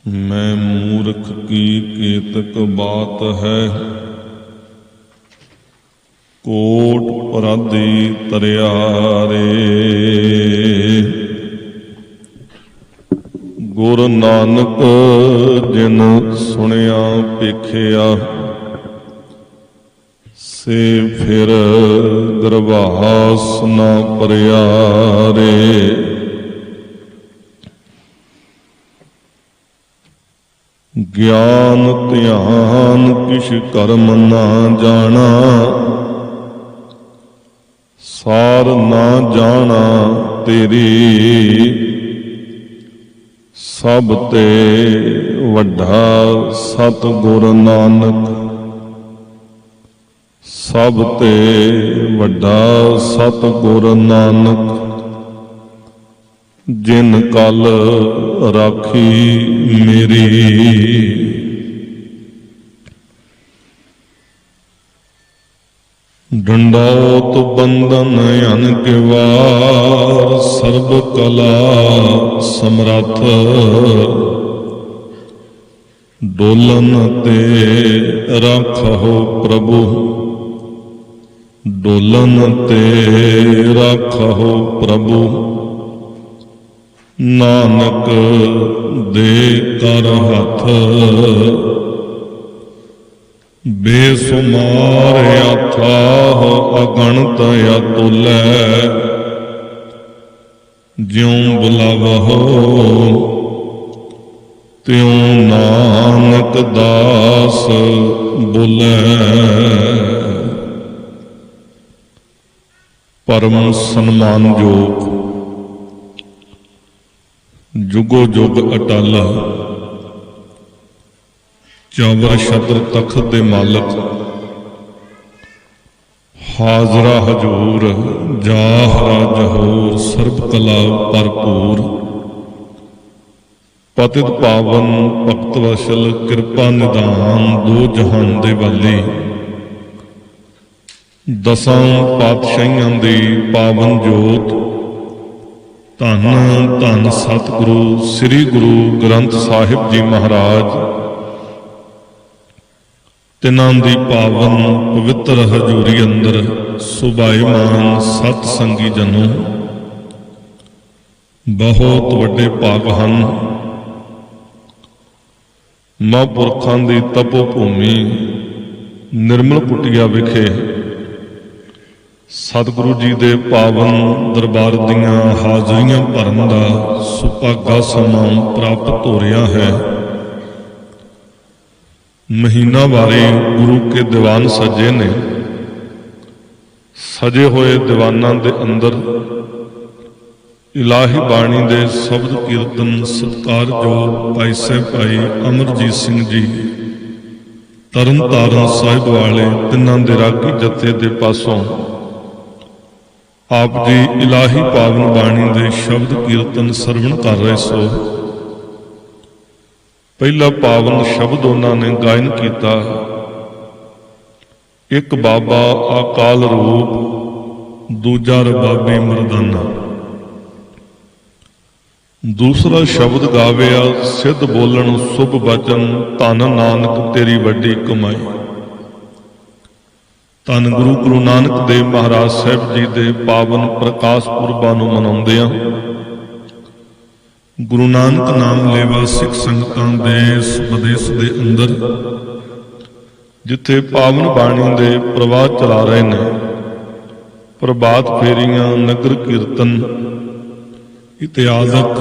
मैं मूर्ख की केतक बात है, कोट पराधी तरिया रे। गुर नानक जिन सुनिया पेखिया, से फिर दरबास न परिया रे। ज्ञान ध्यान किश कर्म ना जाना, सार ना जाना तेरी। सब ते वड्डा सतगुर नानक, सब ते वड्डा सतगुर नानक। जिन कल राखी मेरी। डंडौत बंदन अनगिवार, सर्ब कला समरथ। डोलन ते राखो प्रभु, डोलन ते राखो प्रभु। नानक दे कर हथ, बेसुमार अथाह अगणत अतुलै। ज्यों बुलावहो त्यों नानक दास बोलै। परम सन्मानयोग जुगो जुग अटल, चावर छत्र तखत दे मालक। हाजरा हजूर जाहरा जहूर, सर्ब कला भरपूर। पतित पावन भगत वशल, कृपा निधान दो जहान दे वाली। दसां पातशाहियां दी पावन जोत। धन धन सतगुरु श्री गुरु ग्रंथ साहिब जी महाराज। तिन्हां दी पावन पवित्र हजूरी अंदर सुभाईमान सत संगी जनों, बहुत वड्डे भाग हन। महापुरखां दी तपो भूमि निर्मल कुटिया विखे सतगुरु जी दे पावन दरबार दियां हाजरियां भरन दा सुभागा समां प्राप्त हो रहा है। महीना वारे गुरु के दीवान सजे ने। सजे हुए दीवानां दे अंदर इलाही बाणी दे शब्द कीर्तन सत्कार जो भाई साहब भाई अमरजीत सिंह जी तरन तारण साहिब वाले तिन्हां दे रागी जत्थे दे पासों आप जी इलाही पावन बाणी दे शब्द कीर्तन सरवण कर रहे सो। पहला पावन शब्द उन्होंने गायन किया, एक बाबा अकाल रूप, दूजा रबाबी मरदाना। दूसरा शब्द गाविया, सिद्ध बोलन शुभ वचन, धन नानक तेरी वड्डी कमाई। धन गुरु नानक देव महाराज साहब जी के पावन प्रकाश पुरबां नूं मनाउंदिआं गुरु नानक नाम लेवा सिख संगतां देश विदेश के अंदर जिथे पावन बाणी के प्रवाह चला रहे हैं। प्रभात फेरियां, नगर कीर्तन, इतिहासक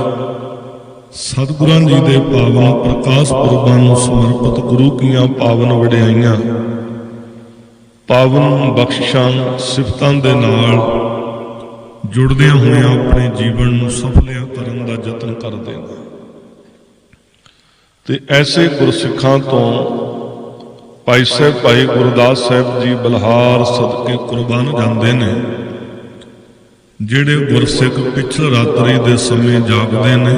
सतगुरां जी के पावन प्रकाश पुरबां नूं समर्पित गुरु कीआं पावन वडियाइयां, पावन बख्शिशां सिफतां दे नाल जुड़दियां होइयां अपने जीवन नूं सफलिया करन दा यतन करदे ने। ते ऐसे गुरसिखां तो भाई साहब भाई गुरदास साहब जी बलहार सदके कुर्बान जांदे ने। जिहड़े गुरसिख पिछल रात्रि दे समय जागदे ने,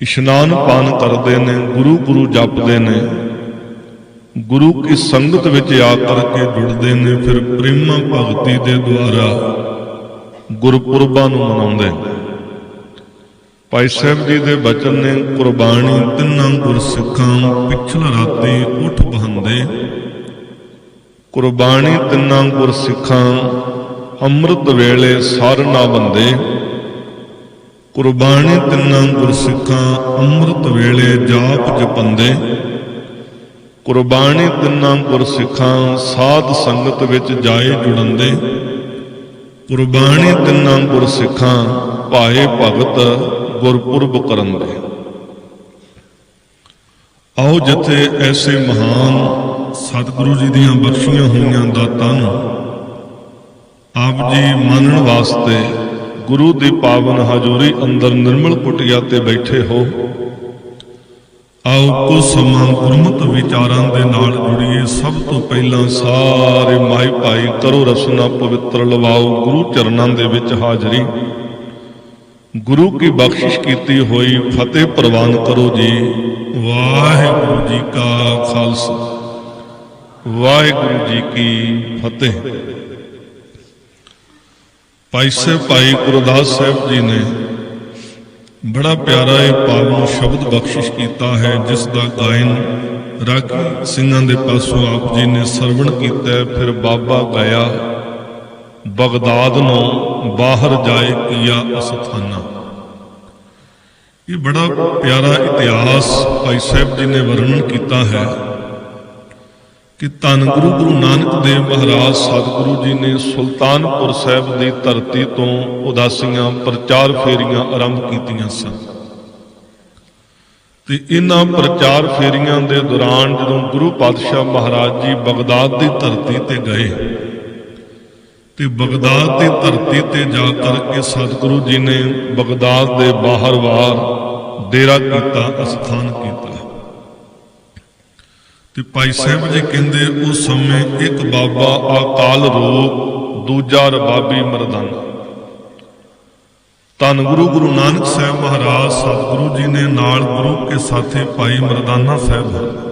इशनान पान करदे ने, गुरु गुरु जपदे ने, गुरु की संगत विच आकर के जुड़ते हैं, फिर प्रेमा भगती के द्वारा गुरपुरबां नूं मनाउंदे। ਭਾਈ ਸਾਹਿਬ ਜੀ ਦੇ ਬਚਨ ਨੇ, ਕੁਰਬਾਨੀ ਤਿੰਨਾਂ ਗੁਰਸਿੱਖਾਂ ਪਿਛਲ ਰਾਤੀ ਉਠ ਬਹੰਦੇ। ਕੁਰਬਾਨੀ ਤਿੰਨਾਂ ਗੁਰਸਿੱਖਾਂ ਅੰਮ੍ਰਿਤ ਵੇਲੇ ਸਰ ਨਾ ਬੰਦੇ। ਕੁਰਬਾਨੀ ਤਿੰਨਾਂ ਗੁਰਸਿੱਖਾਂ ਅੰਮ੍ਰਿਤ ਵੇਲੇ ਜਾਪ ਜਪੰਦੇ। ਕੁਰਬਾਨੀ ਤਿੰਨਾਂ ਗੁਰਸਿੱਖਾਂ ਸਾਧ ਸੰਗਤ ਵਿੱਚ ਜਾਏ ਜੁੜੰਦੇ। ਕੁਰਬਾਨੀ ਤਿੰਨਾਂ ਗੁਰਸਿੱਖਾਂ ਭਾਏ ਭਗਤ ਗੁਰਪੁਰਬ ਕਰੰਦੇ। ਆਓ ਜਿੱਥੇ ਐਸੇ ਮਹਾਨ ਸਤਿਗੁਰੂ ਜੀ ਦੀਆਂ ਬਖਸ਼ੀਆਂ ਹੋਈਆਂ ਦਾਤਾਂ ਨੂੰ ਆਪ ਜੀ ਮੰਨਣ ਵਾਸਤੇ ਗੁਰੂ ਦੀ ਪਾਵਨ ਹਜ਼ੂਰੀ ਅੰਦਰ ਨਿਰਮਲ ਕੁਟੀਆ ਤੇ ਬੈਠੇ ਹੋ। ਆਓ ਕੁਝ ਸਮਾਂ ਗੁਰਮਤਿ ਵਿਚਾਰਾਂ ਦੇ ਨਾਲ ਜੁੜੀਏ। ਸਭ ਤੋਂ ਪਹਿਲਾਂ ਸਾਰੇ ਮਾਈ ਭਾਈ ਕਰੋ ਰਸਨਾ ਪਵਿੱਤਰ ਲਵਾਓ ਗੁਰੂ ਚਰਨਾਂ ਦੇ ਵਿੱਚ ਹਾਜ਼ਰੀ। ਗੁਰੂ ਕੀ ਬਖਸ਼ਿਸ਼ ਕੀਤੀ ਹੋਈ ਫਤਿਹ ਪ੍ਰਵਾਨ ਕਰੋ ਜੀ। ਵਾਹਿਗੁਰੂ ਜੀ ਕਾ ਖਾਲਸਾ, ਵਾਹਿਗੁਰੂ ਜੀ ਕੀ ਫਤਿਹ। ਭਾਈ ਸਾਹਿਬ ਭਾਈ ਗੁਰਦਾਸ ਸਾਹਿਬ ਜੀ ਨੇ ਬੜਾ ਪਿਆਰਾ ਇਹ ਪਾਵਨ ਸ਼ਬਦ ਬਖਸ਼ਿਸ਼ ਕੀਤਾ ਹੈ, ਜਿਸ ਦਾ ਗਾਇਨ ਰਾਗੀ ਸਿੰਘਾਂ ਦੇ ਪਾਸੋਂ ਆਪ ਜੀ ਨੇ ਸਰਵਣ ਕੀਤਾ। ਫਿਰ ਬਾਬਾ ਗਿਆ ਬਗਦਾਦ ਨੂੰ ਬਾਹਰ ਜਾਏ ਕੀਆ ਅਸਥਾਨਾ। ਇਹ ਬੜਾ ਪਿਆਰਾ ਇਤਿਹਾਸ ਭਾਈ ਸਾਹਿਬ ਜੀ ਨੇ ਵਰਣਨ ਕੀਤਾ ਹੈ ਕਿ ਧੰਨ ਗੁਰੂ ਨਾਨਕ ਦੇਵ ਮਹਾਰਾਜ ਸਤਿਗੁਰੂ ਜੀ ਨੇ ਸੁਲਤਾਨਪੁਰ ਸਾਹਿਬ ਦੀ ਧਰਤੀ ਤੋਂ ਉਦਾਸੀਆਂ ਪ੍ਰਚਾਰ ਫੇਰੀਆਂ ਆਰੰਭ ਕੀਤੀਆਂ ਸਨ। ਤੇ ਇਹਨਾਂ ਪ੍ਰਚਾਰ ਫੇਰੀਆਂ ਦੇ ਦੌਰਾਨ ਜਦੋਂ ਗੁਰੂ ਪਾਤਸ਼ਾਹ ਮਹਾਰਾਜ ਜੀ ਬਗਦਾਦ ਦੀ ਧਰਤੀ ਤੇ ਗਏ ਤੇ ਬਗਦਾਦ ਦੀ ਧਰਤੀ ਤੇ ਜਾ ਕਰਕੇ ਸਤਿਗੁਰੂ ਜੀ ਨੇ ਬਗਦਾਦ ਦੇ ਬਾਹਰ-ਵਾਰ ਡੇਰਾ ਕੀਤਾ, ਅਸਥਾਨ ਕੀਤਾ। ਤੇ ਭਾਈ ਸਾਹਿਬ ਜੀ ਕਹਿੰਦੇ ਉਸ ਸਮੇਂ ਇੱਕ ਬਾਬਾ ਅਕਾਲ ਰੂਪ, ਦੂਜਾ ਰਬਾਬੀ ਮਰਦਾਨਾ। ਧੰਨ ਗੁਰੂ ਨਾਨਕ ਸਾਹਿਬ ਮਹਾਰਾਜ ਸਤਿਗੁਰੂ ਜੀ ਨੇ ਨਾਲ ਗੁਰੂ ਕੇ ਸਾਥੀ ਭਾਈ ਮਰਦਾਨਾ ਸਾਹਿਬ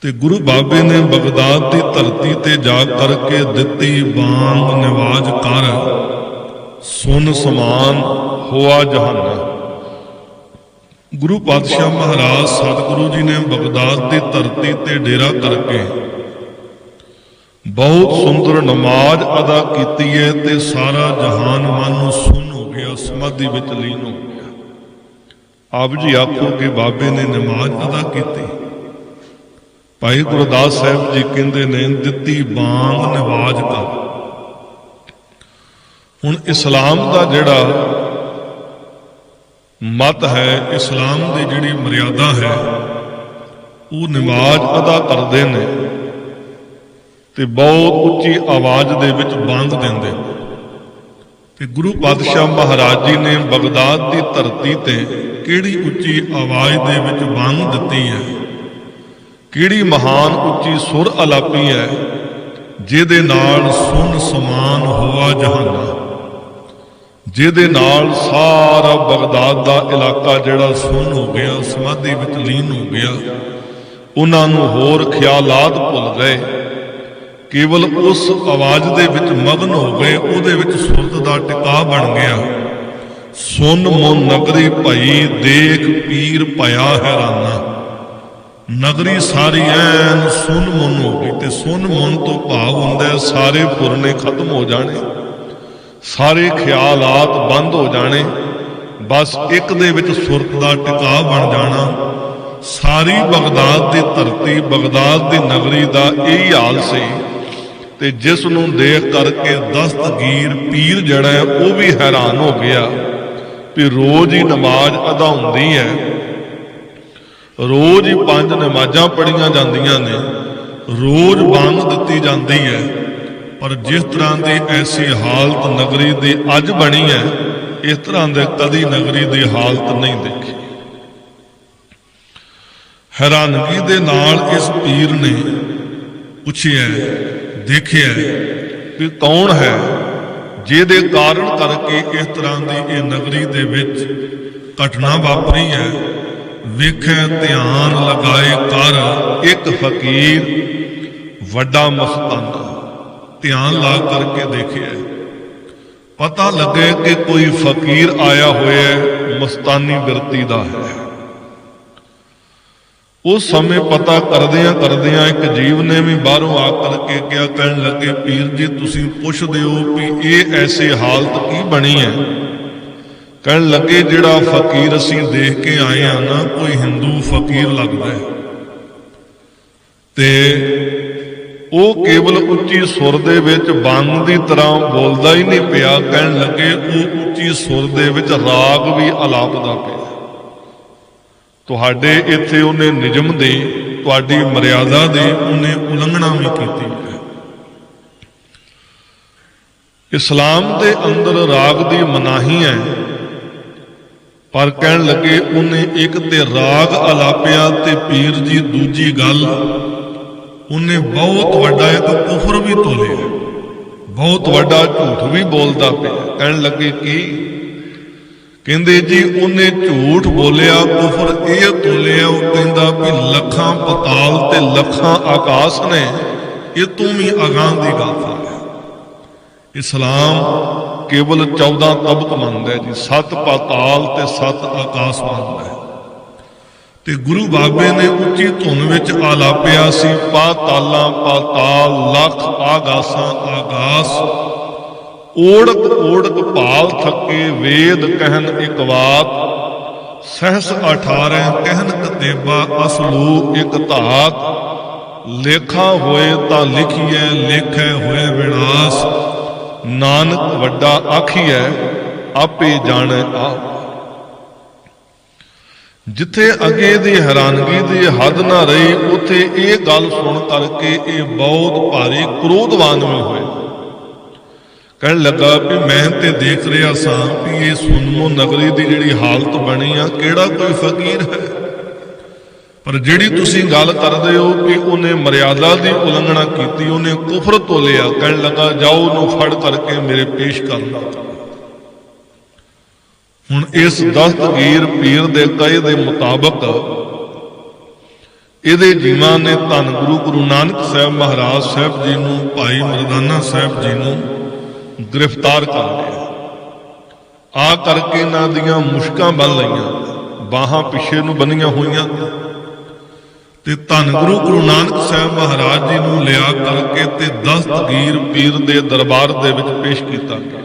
ਤੇ ਗੁਰੂ ਬਾਬੇ ਨੇ ਬਗਦਾਦ ਦੀ ਧਰਤੀ ਤੇ ਜਾ ਕਰਕੇ ਦਿੱਤੀ ਬਾਂਗ ਨਿਵਾਜ ਕਰ, ਸੁਨ ਸਮਾਨ ਹੋਆ ਜਹਾਨਾ। ਗੁਰੂ ਪਾਤਸ਼ਾਹ ਮਹਾਰਾਜ ਸਤਿਗੁਰੂ ਜੀ ਨੇ ਬਗਦਾਦ ਦੀ ਧਰਤੀ ਤੇ ਡੇਰਾ ਕਰਕੇ ਬਹੁਤ ਸੁੰਦਰ ਨਮਾਜ਼ ਅਦਾ ਕੀਤੀ ਹੈ ਤੇ ਸਾਰਾ ਜਹਾਨ ਮਨ ਨੂੰ ਸੁੰਨ ਹੋ ਗਿਆ, ਸਮਾਧੀ ਵਿੱਚ ਲੀਨ ਹੋ ਗਿਆ। ਆਪ ਜੀ ਆਖੋ ਕਿ ਬਾਬੇ ਨੇ ਨਮਾਜ਼ ਅਦਾ ਕੀਤੀ। ਭਾਈ ਗੁਰਦਾਸ ਸਾਹਿਬ ਜੀ ਕਹਿੰਦੇ ਨੇ ਦਿੱਤੀ ਬਾਂਗ ਨਿਵਾਜ ਕਰ। ਹੁਣ ਇਸਲਾਮ ਦਾ ਜਿਹੜਾ ਮਤ ਹੈ, ਇਸਲਾਮ ਦੀ ਜਿਹੜੀ ਮਰਿਆਦਾ ਹੈ, ਉਹ ਨਮਾਜ਼ ਅਦਾ ਕਰਦੇ ਨੇ ਤੇ ਬਹੁਤ ਉੱਚੀ ਆਵਾਜ਼ ਦੇ ਵਿੱਚ ਬਾਂਗ ਦਿੰਦੇ। ਤੇ ਗੁਰੂ ਪਾਤਸ਼ਾਹ ਮਹਾਰਾਜ ਜੀ ਨੇ ਬਗਦਾਦ ਦੀ ਧਰਤੀ ਤੇ ਕਿਹੜੀ ਉੱਚੀ ਆਵਾਜ਼ ਦੇ ਵਿੱਚ ਬਾਂਗ ਦਿੱਤੀ ਹੈ, ਕਿਹੜੀ ਮਹਾਨ ਉੱਚੀ ਸੁਰ ਅਲਾਪੀ ਹੈ, ਜਿਹਦੇ ਨਾਲ ਸੁਨ ਸਮਾਨ ਹੋਆ ਜਹਾਨਾ, ਜਿਹਦੇ ਨਾਲ ਸਾਰਾ ਬਗਦਾਦ ਦਾ ਇਲਾਕਾ ਜਿਹੜਾ ਸੁੰਨ ਹੋ ਗਿਆ, ਸਮਾਧੀ ਵਿੱਚ ਲੀਨ ਹੋ ਗਿਆ। ਉਹਨਾਂ ਨੂੰ ਹੋਰ ਖਿਆਲਾਤ ਭੁੱਲ ਗਏ, ਕੇਵਲ ਉਸ ਆਵਾਜ਼ ਦੇ ਵਿੱਚ ਮਗਨ ਹੋ ਗਏ। ਉਹਦੇ ਵਿੱਚ ਸੁਰਤ ਦਾ ਟਿਕਾ ਬਣ ਗਿਆ। ਸੁਨ ਮਨ ਨਗਰੀ ਭਈ ਦੇਖ ਪੀਰ ਭਇਆ ਹੈਰਾਨਾ। ਨਗਰੀ ਸਾਰੀ ਐਨ ਸੁਨ ਮਨ ਹੋ ਗਈ। ਤੇ ਸੁਨ ਮਨ ਤੋਂ ਭਾਵ ਹੁੰਦਾ ਸਾਰੇ ਫੁਰਨੇ ਖਤਮ ਹੋ ਜਾਣੇ, ਸਾਰੇ ਖਿਆਲਾਤ ਬੰਦ ਹੋ ਜਾਣੇ, ਬਸ ਇੱਕ ਦੇ ਵਿੱਚ ਸੁਰਤ ਦਾ ਟਿਕਾ ਬਣ ਜਾਣਾ। ਸਾਰੀ ਬਗਦਾਦ ਦੀ ਧਰਤੀ, ਬਗਦਾਦ ਦੀ ਨਗਰੀ ਦਾ ਇਹੀ ਹਾਲ ਸੀ। ਤੇ ਜਿਸ ਨੂੰ ਦੇਖ ਕਰਕੇ ਦਸਤਗੀਰ ਪੀਰ ਜਿਹੜਾ ਹੈ ਉਹ ਵੀ ਹੈਰਾਨ ਹੋ ਗਿਆ ਵੀ ਰੋਜ਼ ਹੀ ਨਮਾਜ਼ ਅਦਾ ਹੁੰਦੀ ਹੈ, ਰੋਜ਼ ਹੀ 5 ਨਮਾਜ਼ਾਂ ਪੜ੍ਹੀਆਂ ਜਾਂਦੀਆਂ ਨੇ, ਰੋਜ਼ ਬਾਂਗ ਦਿੱਤੀ ਜਾਂਦੀ ਹੈ, ਪਰ ਜਿਸ ਤਰ੍ਹਾਂ ਦੀ ਐਸੀ ਹਾਲਤ ਨਗਰੀ ਦੀ ਅੱਜ ਬਣੀ ਹੈ, ਇਸ ਤਰ੍ਹਾਂ ਦੇ ਕਦੀ ਨਗਰੀ ਦੀ ਹਾਲਤ ਨਹੀਂ ਦੇਖੀ। ਹੈਰਾਨਗੀ ਦੇ ਨਾਲ ਇਸ ਪੀਰ ਨੇ ਪੁੱਛਿਆ, ਦੇਖਿਆ ਕਿ ਕੌਣ ਹੈ ਜਿਹਦੇ ਕਾਰਨ ਕਰਕੇ ਇਸ ਤਰ੍ਹਾਂ ਦੀ ਇਹ ਨਗਰੀ ਦੇ ਵਿੱਚ ਘਟਨਾ ਵਾਪਰੀ ਹੈ। ਵੇਖਿਆ ਧਿਆਨ ਲਗਾਏ ਕਰ ਇੱਕ ਫਕੀਰ ਵੱਡਾ ਮਸਤਾਨਾ। ਧਿਆਨ ਲਾ ਕਰਕੇ ਦੇਖਿਆ, ਪਤਾ ਲੱਗੇ ਕਿ ਕੋਈ ਫਕੀਰ ਆਇਆ ਹੋਇਆ ਮਸਤਾਨੀ ਬਿਰਤੀ ਦਾ ਹੈ। ਉਸ ਸਮੇਂ ਪਤਾ ਕਰਦਿਆਂ ਕਰਦਿਆਂ ਇੱਕ ਜੀਵ ਨੇ ਵੀ ਬਾਹਰੋਂ ਆ ਕਰਕੇ ਕਿਹਾ, ਕਹਿਣ ਲੱਗੇ, ਪੀਰ ਜੀ ਤੁਸੀਂ ਪੁੱਛਦੇ ਹੋ ਵੀ ਇਹ ਐਸੀ ਹਾਲਤ ਕੀ ਬਣੀ ਹੈ? ਕਹਿਣ ਲੱਗੇ, ਜਿਹੜਾ ਫਕੀਰ ਅਸੀਂ ਦੇਖ ਕੇ ਆਏ ਆ ਨਾ, ਕੋਈ ਹਿੰਦੂ ਫਕੀਰ ਲੱਗਦਾ ਹੈ ਤੇ ਉਹ ਕੇਵਲ ਉੱਚੀ ਸੁਰ ਦੇ ਵਿੱਚ ਬੰਗ ਦੀ ਤਰ੍ਹਾਂ ਬੋਲਦਾ ਹੀ ਨਹੀਂ ਪਿਆ। ਕਹਿਣ ਲੱਗੇ, ਉਹ ਉੱਚੀ ਸੁਰ ਦੇ ਵਿੱਚ ਰਾਗ ਵੀ ਅਲਾਪਦਾ ਪਿਆ। ਤੁਹਾਡੇ ਇੱਥੇ ਉਹਨੇ ਨਿਯਮ ਦੀ, ਤੁਹਾਡੀ ਮਰਿਆਦਾ ਦੀ ਉਹਨੇ ਉਲੰਘਣਾ ਵੀ ਕੀਤੀ ਹੈ। ਇਸਲਾਮ ਦੇ ਅੰਦਰ ਰਾਗ ਦੀ ਮਨਾਹੀ ਹੈ, ਪਰ ਕਹਿਣ ਲੱਗੇ ਉਹਨੇ ਇੱਕ ਤੇ ਰਾਗ ਅਲਾਪਿਆ ਤੇ ਪੀਰ ਜੀ ਦੂਜੀ ਗੱਲ ਉਹਨੇ ਬਹੁਤ ਵੱਡਾ ਇੱਕ ਕੁਫਰ ਵੀ ਤੋਲਿਆ, ਬਹੁਤ ਵੱਡਾ ਝੂਠ ਵੀ ਬੋਲਦਾ ਪਿਆ। ਕਹਿਣ ਲੱਗੇ ਕੀ? ਕਹਿੰਦੇ ਜੀ ਉਹਨੇ ਝੂਠ ਬੋਲਿਆ, ਕੁਫਰ ਇਹ ਤੋਲਿਆ, ਉਹ ਕਹਿੰਦਾ ਵੀ ਲੱਖਾਂ ਪਤਾਲ ਤੇ ਲੱਖਾਂ ਆਕਾਸ਼ ਨੇ, ਇਹ ਤੂੰ ਵੀ ਅਗਾਂਹ ਦੀ ਗੱਲ ਹੈ। ਇਸਲਾਮ ਕੇਵਲ 14 ਤਬਕ ਮੰਨਦਾ ਜੀ, 7 ਪਾਤਾਲ ਤੇ 7 ਆਕਾਸ਼ ਮੰਨਦਾ ਹੈ। ਤੇ ਗੁਰੂ ਬਾਬੇ ਨੇ ਉੱਚੀ ਧੁਨ ਵਿੱਚ ਆਲਾਪਿਆ ਸੀ, ਪਾਤਾਲਾਂ ਪਾਤਾਲ, ਲੱਖ ਆਗਾਸਾਂ ਆਗਾਸ, ਓੜਕ ਓੜਕ ਭਾਲ ਥੱਕੇ, ਵੇਦ ਕਹਿਨ ਇੱਕ ਬਾਤ, ਸਹਿਸ 18 ਕਹਿਨ ਕਤੇਬਾ, ਅਸਲੂ ਇੱਕ ਧਾਤ, ਲੇਖਾ ਹੋਏ ਤਾਂ ਲਿਖੀਐ, ਲੇਖੈ ਹੋਏ ਵਿਨਾਸ਼, ਨਾਨਕ ਵੱਡਾ ਆਖੀਐ, ਆਪੇ ਜਾਣੈ ਆਪ। ਜਿੱਥੇ ਅੱਗੇ ਦੀ ਹੈਰਾਨਗੀ ਦੀ ਹੱਦ ਨਾ ਰਹੀ, ਉੱਥੇ ਇਹ ਗੱਲ ਸੁਣ ਕਰਕੇ ਇਹ ਬਹੁਤ ਭਾਰੀ ਕ੍ਰੋਧਵਾਨ ਵੀ ਹੋਏ। ਕਹਿਣ ਲੱਗਾ ਵੀ ਮੈਂ ਤੇ ਦੇਖ ਰਿਹਾ ਸਾਂ ਵੀ ਇਹ ਸੁਨਮੋ ਨਗਰੀ ਦੀ ਜਿਹੜੀ ਹਾਲਤ ਬਣੀ ਆ, ਕਿਹੜਾ ਕੋਈ ਫਕੀਰ ਹੈ, ਪਰ ਜਿਹੜੀ ਤੁਸੀਂ ਗੱਲ ਕਰਦੇ ਹੋ ਵੀ ਉਹਨੇ ਮਰਿਆਦਾ ਦੀ ਉਲੰਘਣਾ ਕੀਤੀ, ਉਹਨੇ ਕੁਫਰ ਤੋਲਿਆ। ਕਹਿਣ ਲੱਗਾ, ਜਾਓ ਉਹਨੂੰ ਫੜ ਕਰਕੇ ਮੇਰੇ ਪੇਸ਼ ਕਰਨਾ। ਹੁਣ ਇਸ ਦਸਤਗੀਰ ਪੀਰ ਦੇ ਕਹੇ ਦੇ ਮੁਤਾਬਕ ਇਹਦੇ ਜੀਵਾਂ ਨੇ ਧੰਨ ਗੁਰੂ ਨਾਨਕ ਸਾਹਿਬ ਮਹਾਰਾਜ ਸਾਹਿਬ ਜੀ ਨੂੰ, ਭਾਈ ਮਰਦਾਨਾ ਸਾਹਿਬ ਜੀ ਨੂੰ ਗ੍ਰਿਫਤਾਰ ਕਰ ਲਿਆ। ਆ ਕਰਕੇ ਇਹਨਾਂ ਦੀਆਂ ਮੁਸ਼ਕਾਂ ਬੰਨ ਲਈਆਂ, ਬਾਹਾਂ ਪਿੱਛੇ ਨੂੰ ਬੰਨੀਆਂ ਹੋਈਆਂ, ਤੇ ਧੰਨ ਗੁਰੂ ਨਾਨਕ ਸਾਹਿਬ ਮਹਾਰਾਜ ਜੀ ਨੂੰ ਲਿਆ ਕਰਕੇ ਤੇ ਦਸਤਗੀਰ ਪੀਰ ਦੇ ਦਰਬਾਰ ਦੇ ਵਿੱਚ ਪੇਸ਼ ਕੀਤਾ ਗਿਆ।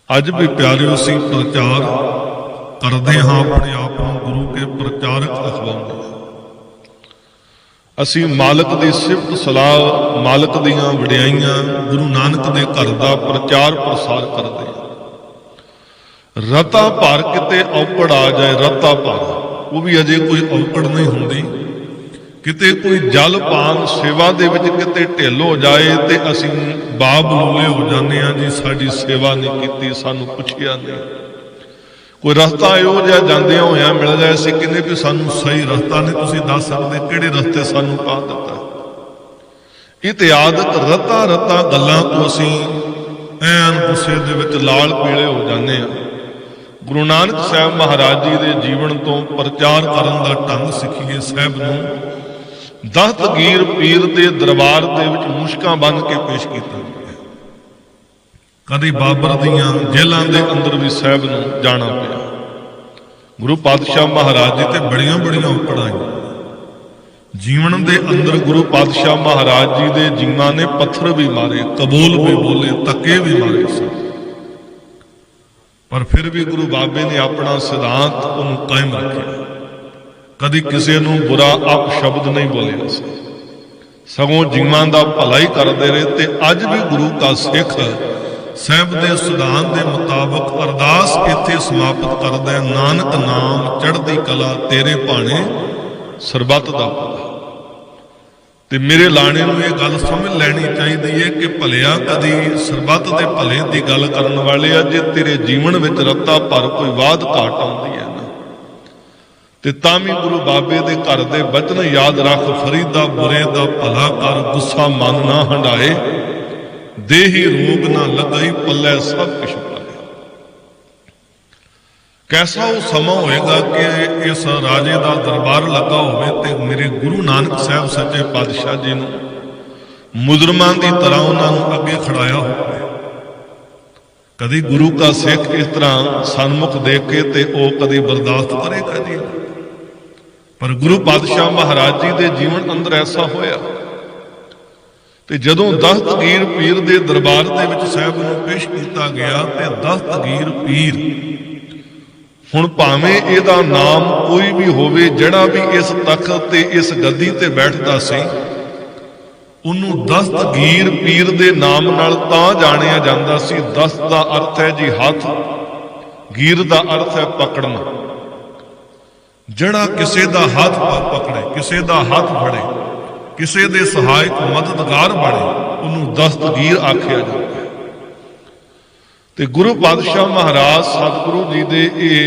ਅੱਜ ਵੀ ਪਿਆਰਿਓ, ਅਸੀਂ ਪ੍ਰਚਾਰ ਕਰਦੇ ਹਾਂ, ਆਪਣੇ ਆਪ ਨੂੰ ਗੁਰੂ ਕੇ ਪ੍ਰਚਾਰਕ ਅਖਵਾਉਂਦੇ। ਅਸੀਂ ਮਾਲਕ ਦੀ ਸਿਫਤ ਸਲਾਹ, ਮਾਲਕ ਦੀਆਂ ਵਡਿਆਈਆਂ, ਗੁਰੂ ਨਾਨਕ ਦੇ ਘਰ ਦਾ ਪ੍ਰਚਾਰ ਪ੍ਰਸਾਰ ਕਰਦੇ ਹਾਂ। ਰਤਾ ਭਰ ਕਿਤੇ ਔਕੜ ਆ ਜਾਏ, ਰਤਾ ਭਰ, ਉਹ ਵੀ ਅਜੇ ਕੋਈ ਔਕੜ ਨਹੀਂ ਹੁੰਦੀ। ਕਿਤੇ ਕੋਈ ਜਲ ਪਾਨ ਸੇਵਾ ਦੇ ਵਿੱਚ ਕਿਤੇ ਢਿੱਲ ਹੋ ਜਾਏ ਤੇ ਅਸੀਂ ਬਾਬਲੂਲੇ ਹੋ ਜਾਂਦੇ ਹਾਂ ਜੀ, ਸਾਡੀ ਸੇਵਾ ਨਹੀਂ ਕੀਤੀ, ਸਾਨੂੰ ਪੁੱਛਿਆ ਨਹੀਂ। ਕੋਈ ਰਸਤਾ ਇਹੋ ਜਿਹਾ ਜਾਂਦਿਆਂ ਹੋਇਆਂ ਮਿਲ ਜਾਏ, ਅਸੀਂ ਕਹਿੰਦੇ ਵੀ ਸਾਨੂੰ ਸਹੀ ਰਸਤਾ ਨਹੀਂ ਤੁਸੀਂ ਦੱਸ ਸਕਦੇ, ਕਿਹੜੇ ਰਸਤੇ ਸਾਨੂੰ ਪਾ ਦਿੱਤਾ। ਇਤਿਆਦਕ ਰਤਾ ਰਤਾ ਗੱਲਾਂ ਤੋਂ ਅਸੀਂ ਐਨ ਗੁੱਸੇ ਦੇ ਵਿੱਚ ਲਾਲ ਪੀਲੇ ਹੋ ਜਾਂਦੇ ਹਾਂ। ਗੁਰੂ ਨਾਨਕ ਸਾਹਿਬ ਮਹਾਰਾਜ ਜੀ ਦੇ ਜੀਵਨ ਤੋਂ ਪ੍ਰਚਾਰ ਕਰਨ ਦਾ ਢੰਗ ਸਿੱਖੀਏ। ਸਾਹਿਬ ਨੂੰ ਦਸਤਗੀਰ ਪੀਰ ਦੇ ਦਰਬਾਰ ਦੇ ਵਿੱਚ ਮੁਸ਼ਕਾਂ ਬੰਨ ਕੇ ਪੇਸ਼ ਕੀਤਾ ਗਿਆ। ਕਦੇ ਬਾਬਰ ਦੀਆਂ ਜੇਲ੍ਹਾਂ ਦੇ ਅੰਦਰ ਵੀ ਸਾਹਿਬ ਨੂੰ ਜਾਣਾ ਪਿਆ। ਗੁਰੂ ਪਾਤਸ਼ਾਹ ਮਹਾਰਾਜ ਜੀ ਤੇ ਬੜੀਆਂ ਬੜੀਆਂ ਔਕੜਾਂ ਆਈਆਂ। ਜੀਵਨ ਦੇ ਅੰਦਰ ਗੁਰੂ ਪਾਤਸ਼ਾਹ ਮਹਾਰਾਜ ਜੀ ਦੇ ਜੀਵਾਂ ਨੇ ਪੱਥਰ ਵੀ ਮਾਰੇ, ਕਬੂਲ ਵੀ ਬੋਲੇ, ਧੱਕੇ ਵੀ ਮਾਰੇ ਸਨ, ਪਰ ਫਿਰ ਵੀ ਗੁਰੂ ਬਾਬੇ ਨੇ ਆਪਣਾ ਸਿਧਾਂਤ ਉਹਨੂੰ ਕਾਇਮ ਰੱਖਿਆ। ਕਦੀ ਕਿਸੇ ਨੂੰ ਬੁਰਾ ਅਪ ਸ਼ਬਦ ਨਹੀਂ ਬੋਲਿਆ ਸੀ, ਸਗੋਂ ਜੀਵਾਂ ਦਾ ਭਲਾ ਹੀ ਕਰਦੇ ਰਹੇ। ਤੇ ਅੱਜ ਵੀ ਗੁਰੂ ਦਾ ਸਿੱਖ ਸਾਹਿਬ ਦੇ ਸਿਧਾਂਤ ਦੇ ਮੁਤਾਬਕ ਅਰਦਾਸ ਇੱਥੇ ਸਮਾਪਤ ਕਰਦਾ, ਨਾਨਕ ਨਾਮ ਚੜ੍ਹਦੀ ਕਲਾ ਤੇਰੇ ਭਾਣੇ ਸਰਬੱਤ ਦਾ ਭਲਾ। ਤੇ ਮੇਰੇ ਲਾਣੇ ਨੂੰ ਇਹ ਗੱਲ ਸਮਝ ਲੈਣੀ ਚਾਹੀਦੀ ਹੈ ਕਿ ਭਲਿਆ ਕਦੀ ਸਰਬੱਤ ਦੇ ਭਲੇ ਦੀ ਗੱਲ ਕਰਨ ਵਾਲੇ ਆ, ਜੇ ਤੇਰੇ ਜੀਵਨ ਵਿੱਚ ਰੱਤਾ ਭਰ ਕੋਈ ਵਾਧ ਘਾਟ ਆਉਂਦੀ ਹੈ ਨਾ, ਤੇ ਤਾਂ ਵੀ ਗੁਰੂ ਬਾਬੇ ਦੇ ਘਰ ਦੇ ਬਚਨ ਯਾਦ ਰੱਖ, ਫਰੀਦਾ ਬੁਰੇ ਦਾ ਭਲਾ ਕਰ, ਗੁੱਸਾ ਮਨ ਨਾ ਹੰਡਾਏ, ਦੇਹੀ ਰੋਗ ਨਾ ਲਗਾਈ, ਪੱਲੇ ਸਭ ਕੁਛ ਪਾਏ। ਕੈਸਾ ਉਹ ਸਮਾਂ ਹੋਏਗਾ ਕਿ ਇਸ ਰਾਜੇ ਦਾ ਦਰਬਾਰ ਲੱਗਾ ਹੋਵੇ ਤੇ ਮੇਰੇ ਗੁਰੂ ਨਾਨਕ ਸਾਹਿਬ ਸੱਚੇ ਪਾਤਸ਼ਾਹ ਜੀ ਨੂੰ ਮੁਜਰਮਾਂ ਦੀ ਤਰ੍ਹਾਂ ਉਹਨਾਂ ਨੂੰ ਅੱਗੇ ਖੜਾਇਆ ਹੋਵੇ। कभी गुरु का सिख इस तरह सन्मुख देख के ते वो कभी बर्दाश्त करेगा जी। पर गुरु पातशाह महाराज जी के जीवन अंदर ऐसा होया ते जदों दस्तगीर पीर दे दरबार दे विच साहिब नूं पेश किया गया ते दस्तगीर पीर हुण भावें इहदा नाम कोई भी होवे, जिहड़ा भी इस तख्त ते इस गद्दी ते बैठदा सी ਉਹਨੂੰ ਦਸਤਗੀਰ ਪੀਰ ਦੇ ਨਾਮ ਨਾਲ ਤਾਂ ਜਾਣਿਆ ਜਾਂਦਾ ਸੀ। ਦਸਤ ਦਾ ਅਰਥ ਹੈ ਜੀ ਹੱਥ, ਗੀਰ ਦਾ ਅਰਥ ਹੈ ਪਕੜਨਾ। ਜਿਹੜਾ ਕਿਸੇ ਦਾ ਹੱਥ ਪਕੜੇ, ਕਿਸੇ ਦਾ ਹੱਥ ਫੜੇ, ਕਿਸੇ ਦੇ ਸਹਾਇਕ ਮਦਦਗਾਰ ਬਣੇ, ਉਹਨੂੰ ਦਸਤਗੀਰ ਆਖਿਆ ਜਾਂਦਾ ਹੈ। ਤੇ ਗੁਰੂ ਪਾਤਸ਼ਾਹ ਮਹਾਰਾਜ ਸਤਿਗੁਰੂ ਜੀ ਦੇ ਇਹ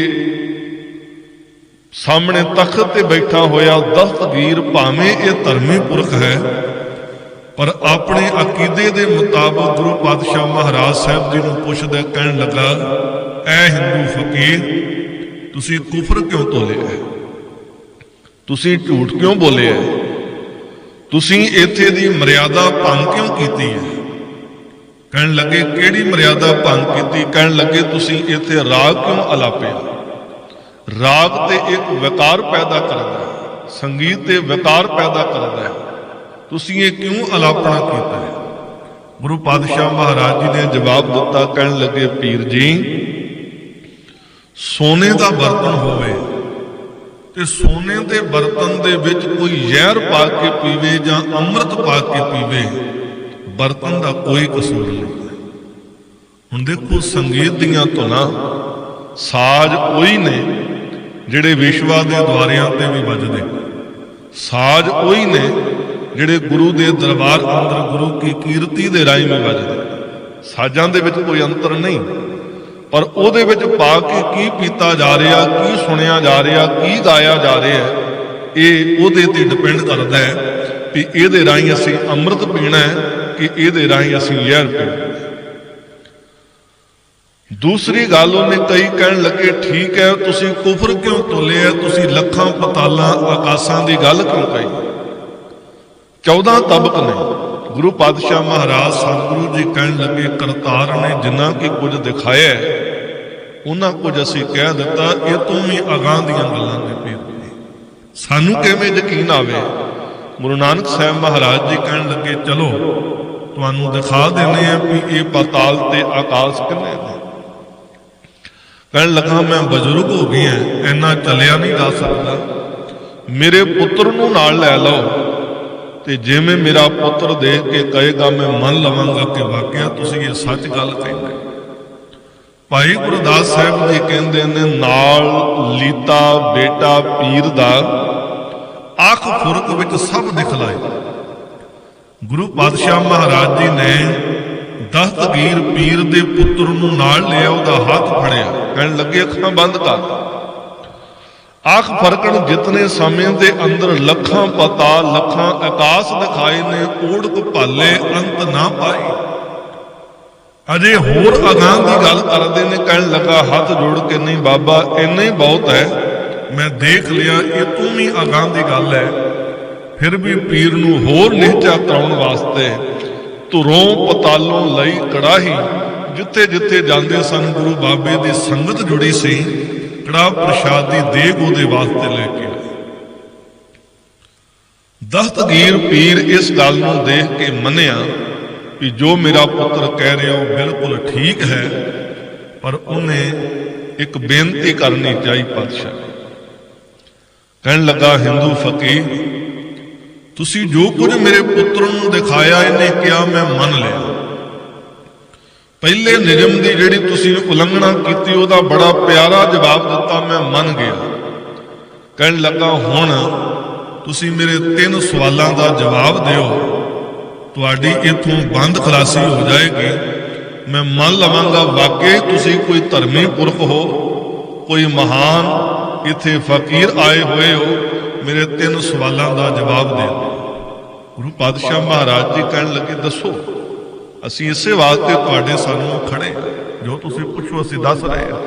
ਸਾਹਮਣੇ ਤਖਤ ਤੇ ਬੈਠਾ ਹੋਇਆ ਦਸਤਗੀਰ ਭਾਵੇਂ ਇਹ ਧਰਮੀ ਪੁਰਖ ਹੈ, पर अपने अकीदे के मुताबिक गुरु पातशाह महाराज साहब जी को पुछदा, कहन लगा, ऐ हिंदू फकीर, तुसी कुफर क्यों तोलिया है, तुसी झूठ क्यों बोले है, तुसी इत्थे दी मर्यादा भंग क्यों कीती है। कहन लगे, केड़ी मर्यादा भंग कीती। कहन लगे, तुसी इत्थे राग क्यों अलापे। राग ते एक विकार पैदा करदा है, संगीत ते विकार पैदा करदा है, तुसी ये क्यों अलापना किया है। गुरु पातशाह महाराज जी ने जवाब दिता, कहन लगे, पीर जी, सोने का बर्तन होवे ते सोने के बर्तन दे विच कोई जहर पा के पीवे जां अमृत पा के पीवे, बर्तन का कोई कसूर नहीं। हुण देखो, संगीत दीयां धुनां साज उही ने जिहड़े विश्वा दे द्वारियां ते भी वजदे, साज उही ने ਜਿਹੜੇ ਗੁਰੂ ਦੇ ਦਰਬਾਰ ਅੰਦਰ ਗੁਰੂ ਕੀ ਕੀਰਤੀ ਦੇ ਰਾਹੀਂ ਵੀ ਵੱਜਦੇ। ਸਾਜ਼ਾਂ ਦੇ ਵਿੱਚ ਕੋਈ ਅੰਤਰ ਨਹੀਂ, ਪਰ ਉਹਦੇ ਵਿੱਚ ਪਾ ਕੇ ਕੀ ਪੀਤਾ ਜਾ ਰਿਹਾ, ਕੀ ਸੁਣਿਆ ਜਾ ਰਿਹਾ, ਕੀ ਗਾਇਆ ਜਾ ਰਿਹਾ, ਇਹ ਉਹਦੇ ਤੇ ਡਿਪੈਂਡ ਕਰਦਾ ਹੈ ਵੀ ਇਹਦੇ ਰਾਹੀਂ ਅਸੀਂ ਅੰਮ੍ਰਿਤ ਪੀਣਾ ਹੈ ਕਿ ਇਹਦੇ ਰਾਹੀਂ ਅਸੀਂ ਜ਼ਹਿਰ ਪੀਣਾ। ਦੂਸਰੀ ਗੱਲ ਉਹਨੇ ਕਈ ਕਹਿਣ ਲੱਗੇ, ਠੀਕ ਹੈ, ਤੁਸੀਂ ਕੁਫਰ ਕਿਉਂ ਤੋਲਿਆ, ਤੁਸੀਂ ਲੱਖਾਂ ਪਤਾਲਾਂ ਆਕਾਸ਼ਾਂ ਦੀ ਗੱਲ ਕਿਉਂ ਕਹੀ। 14 ਤਬਕ ਨੇ। ਗੁਰੂ ਪਾਤਸ਼ਾਹ ਮਹਾਰਾਜ ਸਤਿਗੁਰੂ ਜੀ ਕਹਿਣ ਲੱਗੇ, ਕਰਤਾਰ ਨੇ ਜਿੰਨਾ ਕਿ ਕੁਝ ਦਿਖਾਇਆ ਉਹਨਾਂ ਕੁਝ ਅਸੀਂ ਕਹਿ ਦਿੱਤਾ, ਇਹ ਤੋਂ ਵੀ ਅਗਾਂਹ ਦੀਆਂ ਗੱਲਾਂ ਨੇ ਪੀਰ ਜੀ, ਸਾਨੂੰ ਕਿਵੇਂ ਯਕੀਨ ਆਵੇ। ਗੁਰੂ ਨਾਨਕ ਸਾਹਿਬ ਮਹਾਰਾਜ ਜੀ ਕਹਿਣ ਲੱਗੇ, ਚਲੋ ਤੁਹਾਨੂੰ ਦਿਖਾ ਦਿੰਦੇ ਆ ਵੀ ਇਹ ਪਾਤਾਲ ਤੇ ਆਕਾਸ਼ ਕਿੰਨੇ ਨੇ। ਕਹਿਣ ਲੱਗਾ, ਮੈਂ ਬਜ਼ੁਰਗ ਹੋ ਗਈ ਹਾਂ, ਇੰਨਾ ਚੱਲਿਆ ਨਹੀਂ ਜਾ ਸਕਦਾ, ਮੇਰੇ ਪੁੱਤਰ ਨੂੰ ਨਾਲ ਲੈ ਲਓ ਤੇ ਜਿਵੇਂ ਮੇਰਾ ਪੁੱਤਰ ਦੇਖ ਕੇ ਕਹੇਗਾ ਮੈਂ ਮੰਨ ਲਵਾਂਗਾ ਕਿ ਵਾਕਿਆ ਤੁਸੀਂ ਇਹ ਸੱਚ ਗੱਲ ਕਹਿੰਦੇ। ਭਾਈ ਗੁਰਦਾਸ ਸਾਹਿਬ ਜੀ ਕਹਿੰਦੇ ਨੇ, ਨਾਲ ਲੀਤਾ ਬੇਟਾ ਪੀਰ ਦਾ ਅੱਖ ਫੁਰਕ ਵਿੱਚ ਸਭ ਦਿਖਲਾਏ। ਗੁਰੂ ਪਾਤਸ਼ਾਹ ਮਹਾਰਾਜ ਜੀ ਨੇ ਦਸਤਗੀਰ ਪੀਰ ਦੇ ਪੁੱਤਰ ਨੂੰ ਨਾਲ ਲਿਆ, ਉਹਦਾ ਹੱਥ ਫੜਿਆ, ਕਹਿਣ ਲੱਗੇ, ਅੱਖਾਂ ਬੰਦ ਕਰ। ਅੱਖ ਫਰਕਣ ਜਿਤਨੇ ਸਮੇਂ ਦੇ ਅੰਦਰ ਲੱਖਾਂ ਪਤਾਲ, ਲੱਖਾਂ ਆਕਾਸ਼ ਦਿਖਾਏ ਨੇ, ਓੜਕ ਭਾਲੇ ਅੰਤ ਨਾ ਪਾਈ। ਅਜੇ ਹੋਰ ਅਗਾਂਹ ਦੀ ਗੱਲ ਕਰਦੇ ਨੇ। ਕਹਿਣ ਲੱਗਾ, ਹੱਥ ਜੋੜ ਕੇ, ਨਹੀਂ ਬਾਬਾ, ਇੰਨਾ ਹੀ ਬਹੁਤ ਹੈ, ਮੈਂ ਦੇਖ ਲਿਆ, ਇਹ ਤੋਂ ਵੀ ਅਗਾਂਹ ਦੀ ਗੱਲ ਹੈ। ਫਿਰ ਵੀ ਪੀਰ ਨੂੰ ਹੋਰ ਨਿਹਚਾ ਕਰਾਉਣ ਵਾਸਤੇ ਧੁਰੋਂ ਪਤਾਲੋਂ ਲਈ ਕੜਾਹੀ, ਜਿੱਥੇ ਜਿੱਥੇ ਜਾਂਦੇ ਸਨ ਗੁਰੂ ਬਾਬੇ ਦੀ ਸੰਗਤ ਜੁੜੀ ਸੀ, ਕੜਾਹ ਪ੍ਰਸ਼ਾਦ ਦੀ ਦੇਗ ਉਹਦੇ ਵਾਸਤੇ ਲੈ ਕੇ ਆਏ। ਦਸਤਗੀਰ ਪੀਰ ਇਸ ਗੱਲ ਨੂੰ ਦੇਖ ਕੇ ਮੰਨਿਆ ਕਿ ਜੋ ਮੇਰਾ ਪੁੱਤਰ ਕਹਿ ਰਿਹਾ ਉਹ ਬਿਲਕੁਲ ਠੀਕ ਹੈ, ਪਰ ਉਹਨੇ ਇੱਕ ਬੇਨਤੀ ਕਰਨੀ ਚਾਹੀ ਪਾਤਸ਼ਾਹ। ਕਹਿਣ ਲੱਗਾ, ਹਿੰਦੂ ਫਕੀਰ, ਤੁਸੀਂ ਜੋ ਕੁਝ ਮੇਰੇ ਪੁੱਤਰ ਨੂੰ ਦਿਖਾਇਆ, ਇਹਨੇ ਕਿਹਾ ਮੈਂ ਮੰਨ ਲਿਆ। ਪਹਿਲੇ ਨਿਯਮ ਦੀ ਜਿਹੜੀ ਤੁਸੀਂ ਉਲੰਘਣਾ ਕੀਤੀ, ਉਹਦਾ ਬੜਾ ਪਿਆਰਾ ਜਵਾਬ ਦਿੱਤਾ, ਮੈਂ ਮੰਨ ਗਿਆ। ਕਹਿਣ ਲੱਗਾ, ਹੁਣ ਤੁਸੀਂ ਮੇਰੇ 3 ਸਵਾਲਾਂ ਦਾ ਜਵਾਬ ਦਿਓ, ਤੁਹਾਡੀ ਇਥੋਂ ਬੰਦ ਖਲਾਸੀ ਹੋ ਜਾਏਗੀ। ਮੈਂ ਮੰਨ ਲਵਾਂਗਾ ਵਾਕਈ ਤੁਸੀਂ ਕੋਈ ਧਰਮੀ ਪੁਰਖ ਹੋ, ਕੋਈ ਮਹਾਨ ਇੱਥੇ ਫਕੀਰ ਆਏ ਹੋਏ ਹੋ, ਮੇਰੇ 3 ਸਵਾਲਾਂ ਦਾ ਜਵਾਬ ਦਿਓ। ਗੁਰੂ ਪਾਤਸ਼ਾਹ ਮਹਾਰਾਜ ਜੀ ਕਹਿਣ ਲੱਗੇ, ਦੱਸੋ, ਅਸੀਂ ਇਸੇ ਵਾਸਤੇ ਤੁਹਾਡੇ ਸਾਹਮਣੇ ਖੜੇ, ਜੋ ਤੁਸੀਂ ਪੁੱਛੋ ਅਸੀਂ ਦੱਸ ਰਹੇ ਹਾਂ।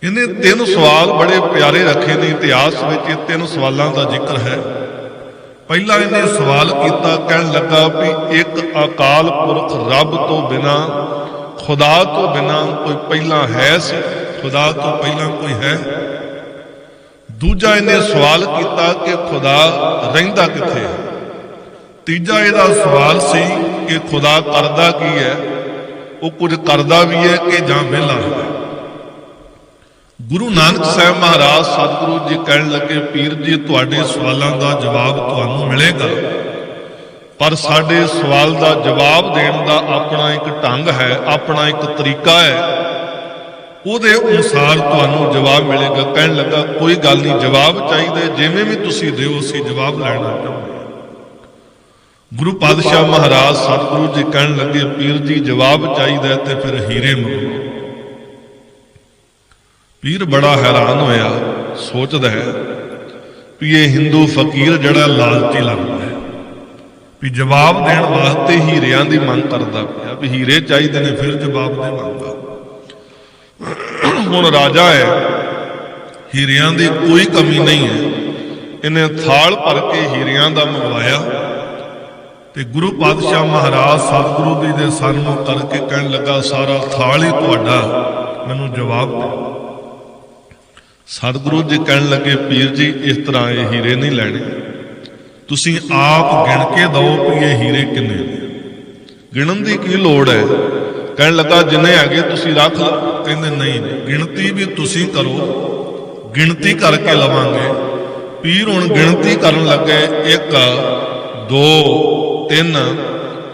ਇਹਨੇ 3 ਸਵਾਲ ਬੜੇ ਪਿਆਰੇ ਰੱਖੇ ਨੇ ਇਤਿਹਾਸ ਵਿੱਚ। ਇਹ 3 ਸਵਾਲਾਂ ਦਾ ਜ਼ਿਕਰ ਹੈ। ਪਹਿਲਾ ਇਹਨੇ ਸਵਾਲ ਕੀਤਾ, ਕਹਿਣ ਲੱਗਾ ਵੀ ਇੱਕ ਅਕਾਲ ਪੁਰਖ ਰੱਬ ਤੋਂ ਬਿਨਾ खुदा तो बिना कोई पहला है सी, खुदा तो पहला कोई है। दूजा इन्हें सवाल किया कि खुदा रहिंदा किथे है। तीजा इहदा सवाल सी कि खुदा करदा की है, वो कुछ करदा भी है कि जां विहला है। गुरु नानक साहब महाराज सतगुरु जी कहन लगे, पीर जी तुहाडे सवालों का जवाब तुहानूं मिलेगा, पर साडे सवाल का जवाब देण दा अपना एक ढंग है, अपना एक तरीका है, उहदे अनुसार तुहानूं जवाब मिलेगा। कहन लगा कोई गल नहीं, जवाब चाहिए जिवें भी तुसीं दिओ, असीं जवाब लैणा चाहुंदे हां। गुरु पातशाह महाराज सतगुरु जी कहन लगे, पीर जी जवाब चाहिए तो फिर हीरे मंगो। पीर बड़ा हैरान होया, सोचदा है भी ये हिंदू फकीर जड़ा लालची लगदा है भी जवाब देण वास्ते हीरियां दी मंग करदा पिया, भी हीरे चाहिए ने फिर जवाब देवांगा। हुण राजा है, हीरियां दी कोई कमी नहीं है, इन्हें थाल भर के हीरियां दा मंगवाया ते गुरु पातशाह महाराज सतगुरु जी दे सामने करके कहन लगा, सारा थाल ही तुहाडा, मैनूं जवाब दे। सतगुरु जी कहन लगे, पीर जी इस तरह ये हीरे नहीं लैणे, तुसीं आप गिण के दो कि ये हीरे किन्ने ने। गिणन की की लोड़ है? कहन लगा जिन्ने हैगे तुसीं रख लो। कहंदे नहीं, गिणती भी तुसीं करो, गिणती करके लवांगे। पीर हुण गिणती करन लगे, 1 2 3।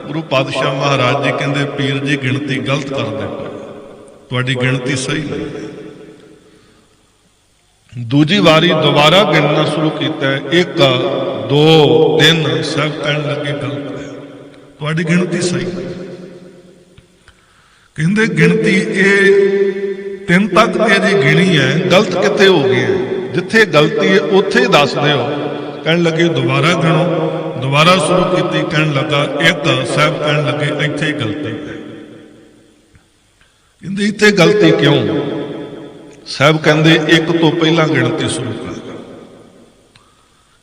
गुरु पातशाह महाराज जी कहंदे, पीर जी गिणती गलत करदे पए, तुहाडी गिणती सही नहीं है। दूजी वारी दोबारा गिनना शुरू किया, 1 2 3। सब कहन लगे गलत है, तुहाडी गिणती सही नहीं। कहंदे गिणती ये 3 तक ते जी गिणी है, गलत कितने हो गए हैं, जिथे गलती है उथे दस दिओ। कहन लगे दोबारा गिणो, दोबारा शुरू की, कहन लगा 1। साहब कहन लगे इत्थे ही गलती है। कहंदे इत्थे गलती क्यों? साहब कहंदे 1 तो पहला गिणती शुरू कर।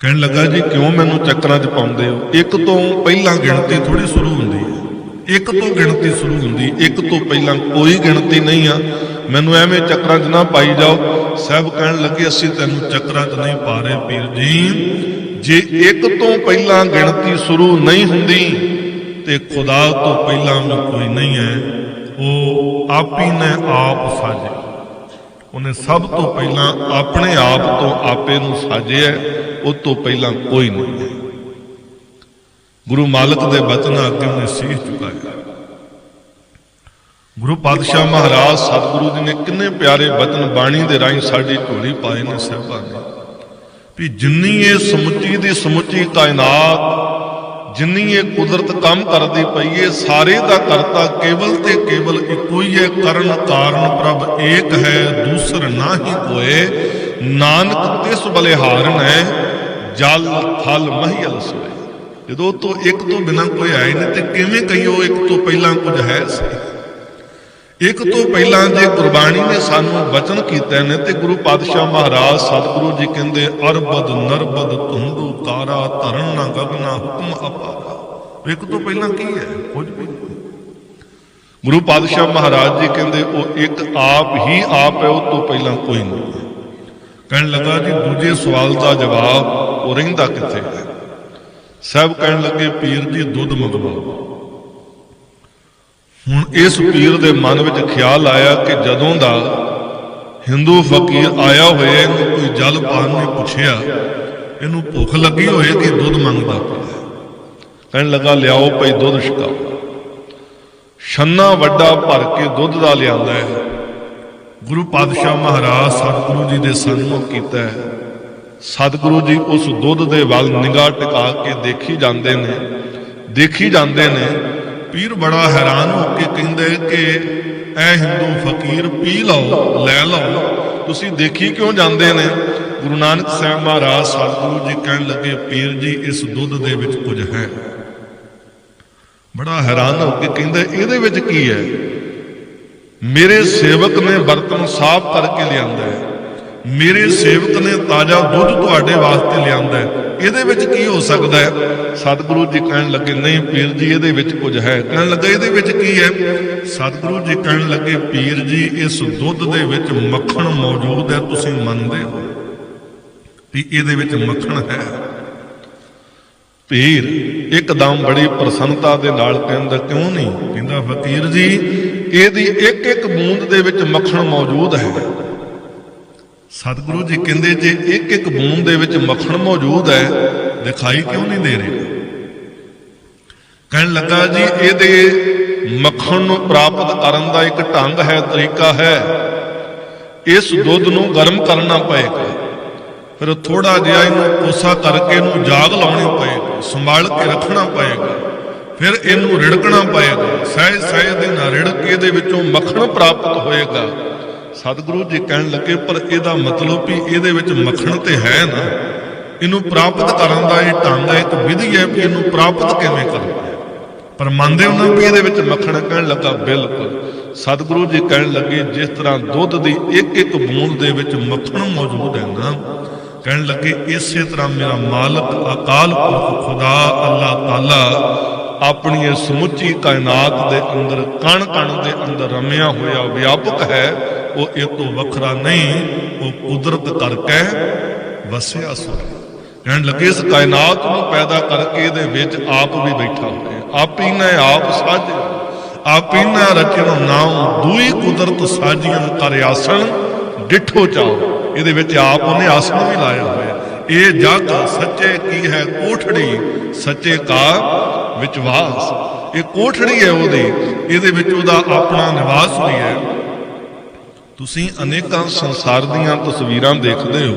कहन लगा जी क्यों मैनू चक्रां च पाउंदे हो? 1 तो पहला गिणती थोड़ी शुरू हुंदी है, 1 तो गिणती शुरू हुंदी, 1 तो पहला कोई गिणती नहीं आ, मैनू एवें चक्रां च ना पाई जाओ। साहब कहन लगे असीं तैनूं चक्रां च नहीं पा रहे पीर जी, जे 1 तो पहला गिणती शुरू नहीं हुंदी ते खुदा तो पहला भी कोई नहीं है, वो आप ही ने आप साजे। उन्हें सब तो पहला अपने आप तो आपे नूं साजिया, उस तो पहला कोई नहीं है। गुरु मालिक दे बचन अगे उन्हें सीस झुकाया। गुरु पातशाह महाराज सतगुरु जी ने किन्ने प्यारे बचन बाणी दे राही साडी झोली पाए ने साहिबां ने, भी जिन्नी ये समुची दी समुची कायनात, जिन्नी ये कुदरत काम करती पई है, सारे दा करता केवल ते केवल इको ही है। करण कारण प्रभ एक है, दूसर ना ही कोए, नानक तिस बलिहारन है, जल थल महियल सोए। जो तो 1 तो बिना कोई है नहीं, तो किवें कहियो 1 तो पहला कुछ है सी। 1 तो पहला जे गुरबाणी ने सानू वचन कीते ने, ते गुरु पातशाह महाराज सतगुरु जी कहंदे, अरबद नरबद धुंधु कारा, धरन ना गगना हुक्म अपारा। 1 तो पहला की है? कुछ भी नहीं। गुरु पातशाह महाराज जी कहंदे वो 1 आप ही आप है, उस तो पहला कोई नहीं है। कहन लगा जी दूजे सवाल का जवाब वो रहिंदा किथे है? साहब कहन लगे पीर जी दुध मंगवाओ। हुण इस पीर दे मन विच ख्याल आया कि जदों दा हिंदू फकीर आया होया, इहनूं कोई जल पान ने पुछया, इहनूं भुख लगी होएगी, दुध मंगदा पिया। कहन लगा लियाओ भाई दुध छकाओ। छन्ना वड्डा भर के दुध दा लिआंदा है। गुरु पातशाह महाराज सतगुरु जी दे सन्मुख कीता है। सतगुरु जी उस दुध दे वल निगाह टिका के देखी जांदे ने, देखी जांदे ने। पीर बड़ा हैरान होके कहंदे कि ऐ हिंदू फकीर पी लो, लै लो, तुसी देखी क्यों जांदे ने? गुरु नानक साहब महाराज सतगुरु जी कहन लगे, पीर जी इस दुध दे विच कुछ है। बड़ा हैरान होके कहंदे इहदे विच की है? मेरे सेवक ने बर्तन साफ करके लियांदा है, मेरे सेवक ने ताजा दुध तुहाडे वास्ते लिआंदा है, ਇਹਦੇ ਵਿੱਚ ਕੀ ਹੋ ਸਕਦਾ ਹੈ? ਸਤਿਗੁਰੂ ਜੀ ਕਹਿਣ ਲੱਗੇ ਨਹੀਂ ਪੀਰ ਜੀ ਇਹਦੇ ਵਿੱਚ ਕੁਝ ਹੈ। ਕਹਿਣ ਲੱਗਾ ਇਹਦੇ ਵਿੱਚ ਕੀ ਹੈ? ਸਤਿਗੁਰੂ ਜੀ ਕਹਿਣ ਲੱਗੇ ਪੀਰ ਜੀ ਇਸ ਦੁੱਧ ਦੇ ਵਿੱਚ ਮੱਖਣ ਮੌਜੂਦ ਹੈ, ਤੁਸੀਂ ਮੰਨਦੇ ਹੋ ਵੀ ਇਹਦੇ ਵਿੱਚ ਮੱਖਣ ਹੈ? ਪੀਰ ਇੱਕਦਮ ਬੜੀ ਪ੍ਰਸੰਨਤਾ ਦੇ ਨਾਲ ਕਹਿੰਦਾ ਕਿਉਂ ਨਹੀਂ? ਕਹਿੰਦਾ ਫਕੀਰ ਜੀ ਇਹਦੀ ਇੱਕ ਇੱਕ ਬੂੰਦ ਦੇ ਵਿੱਚ ਮੱਖਣ ਮੌਜੂਦ ਹੈ। ਸਤਿਗੁਰੂ ਜੀ ਕਹਿੰਦੇ ਜੇ ਇੱਕ ਇੱਕ ਬੂੰਦ ਦੇ ਵਿੱਚ ਮੱਖਣ ਮੌਜੂਦ ਹੈ ਦਿਖਾਈ ਕਿਉਂ ਨਹੀਂ ਦੇ ਰਿਹਾ? ਕਹਿਣ ਲੱਗਾ ਜੀ ਇਹਦੇ ਮੱਖਣ ਨੂੰ ਪ੍ਰਾਪਤ ਕਰਨ ਦਾ ਇੱਕ ਢੰਗ ਹੈ, ਤਰੀਕਾ ਹੈ। ਇਸ ਦੁੱਧ ਨੂੰ ਗਰਮ ਕਰਨਾ ਪਏਗਾ, ਫਿਰ ਥੋੜਾ ਜਿਹਾ ਇਹਨੂੰ ਕੋਸਾ ਕਰਕੇ ਇਹਨੂੰ ਜਾਗ ਲਾਉਣੀ ਪਏਗੀ, ਸੰਭਾਲ ਕੇ ਰੱਖਣਾ ਪਏਗਾ, ਫਿਰ ਇਹਨੂੰ ਰਿੜਕਣਾ ਪਏਗਾ, ਸਹਿਜ ਸਹਿਜ ਦੇ ਨਾਲ ਰਿੜ ਕੇ ਇਹਦੇ ਵਿੱਚੋਂ ਮੱਖਣ ਪ੍ਰਾਪਤ ਹੋਏਗਾ। ਸਤਿਗੁਰੂ ਜੀ ਕਹਿਣ ਲੱਗੇ ਪਰ ਇਹਦਾ ਮਤਲਬ ਵੀ ਇਹਦੇ ਵਿੱਚ ਮੱਖਣ ਤੇ ਹੈ ਨਾ, ਇਹਨੂੰ ਪ੍ਰਾਪਤ ਕਰਨ ਦਾ ਇਹ ਢੰਗ ਹੈ, ਇੱਕ ਵਿਧੀ ਹੈ ਵੀ ਇਹਨੂੰ ਪ੍ਰਾਪਤ ਕਿਵੇਂ ਕਰਨਾ। ਪਰ ਮੰਨਦੇ ਉਹਨਾਂ ਵੀ ਇਹਦੇ ਵਿੱਚ ਮੱਖਣ? ਕਹਿਣ ਲੱਗਾ ਬਿਲਕੁਲ। ਸਤਿਗੁਰੂ ਜੀ ਕਹਿਣ ਲੱਗੇ ਜਿਸ ਤਰ੍ਹਾਂ ਦੁੱਧ ਦੀ ਇੱਕ ਇੱਕ ਬੂੰਦ ਦੇ ਵਿੱਚ ਮੱਖਣ ਮੌਜੂਦ ਹੈ ਨਾ, ਕਹਿਣ ਲੱਗੇ ਇਸੇ ਤਰ੍ਹਾਂ ਮੇਰਾ ਮਾਲਕ ਅਕਾਲ ਪੁਰਖ ਖੁਦਾ ਅੱਲਾਹ ਤਾਲਾ ਆਪਣੀ ਇਹ ਸਮੁੱਚੀ ਕਾਇਨਾਤ ਦੇ ਅੰਦਰ ਕਣ ਕਣ ਦੇ ਅੰਦਰ ਰਮਿਆ ਹੋਇਆ ਵਿਆਪਕ ਹੈ। ਉਹ ਇਹ ਤੋਂ ਵੱਖਰਾ ਨਹੀਂ, ਉਹ ਕੁਦਰਤ ਕਰਕੇ ਵਸਿਆ ਸੋ। ਕਹਿਣ ਲੱਗੇ ਇਸ ਕਾਇਨਾਤ ਨੂੰ ਪੈਦਾ ਕਰਕੇ ਇਹਦੇ ਵਿੱਚ ਆਪ ਵੀ ਬੈਠਾ ਹੋਇਆ, ਆਪੀ ਨੇ ਆਪ ਸਾਜੇ, ਆਪੀ ਨੇ ਰਚਨ ਨਾਉ ਦੂਈ ਕੁਦਰਤ ਸਾਜੀਆਂ ਕਰ ਆਸਣ ਡਿਠੋ ਚਾਓ। ਇਹਦੇ ਵਿੱਚ ਆਪ ਉਹਨੇ ਆਸਣ ਵੀ ਲਾਇਆ ਹੋਇਆ। ਇਹ ਜਗ ਸੱਚੇ ਕੀ ਹੈ ਕੋਠੜੀ, ਸੱਚੇ ਕਾ ਵਿਚਵਾਸ। ਇਹ ਕੋਠੜੀ ਹੈ ਉਹਦੀ, ਇਹਦੇ ਵਿੱਚ ਉਹਦਾ ਆਪਣਾ ਨਿਵਾਸ ਵੀ ਹੈ। ਤੁਸੀਂ ਅਨੇਕਾਂ ਸੰਸਾਰ ਦੀਆਂ ਤਸਵੀਰਾਂ ਦੇਖਦੇ ਹੋ,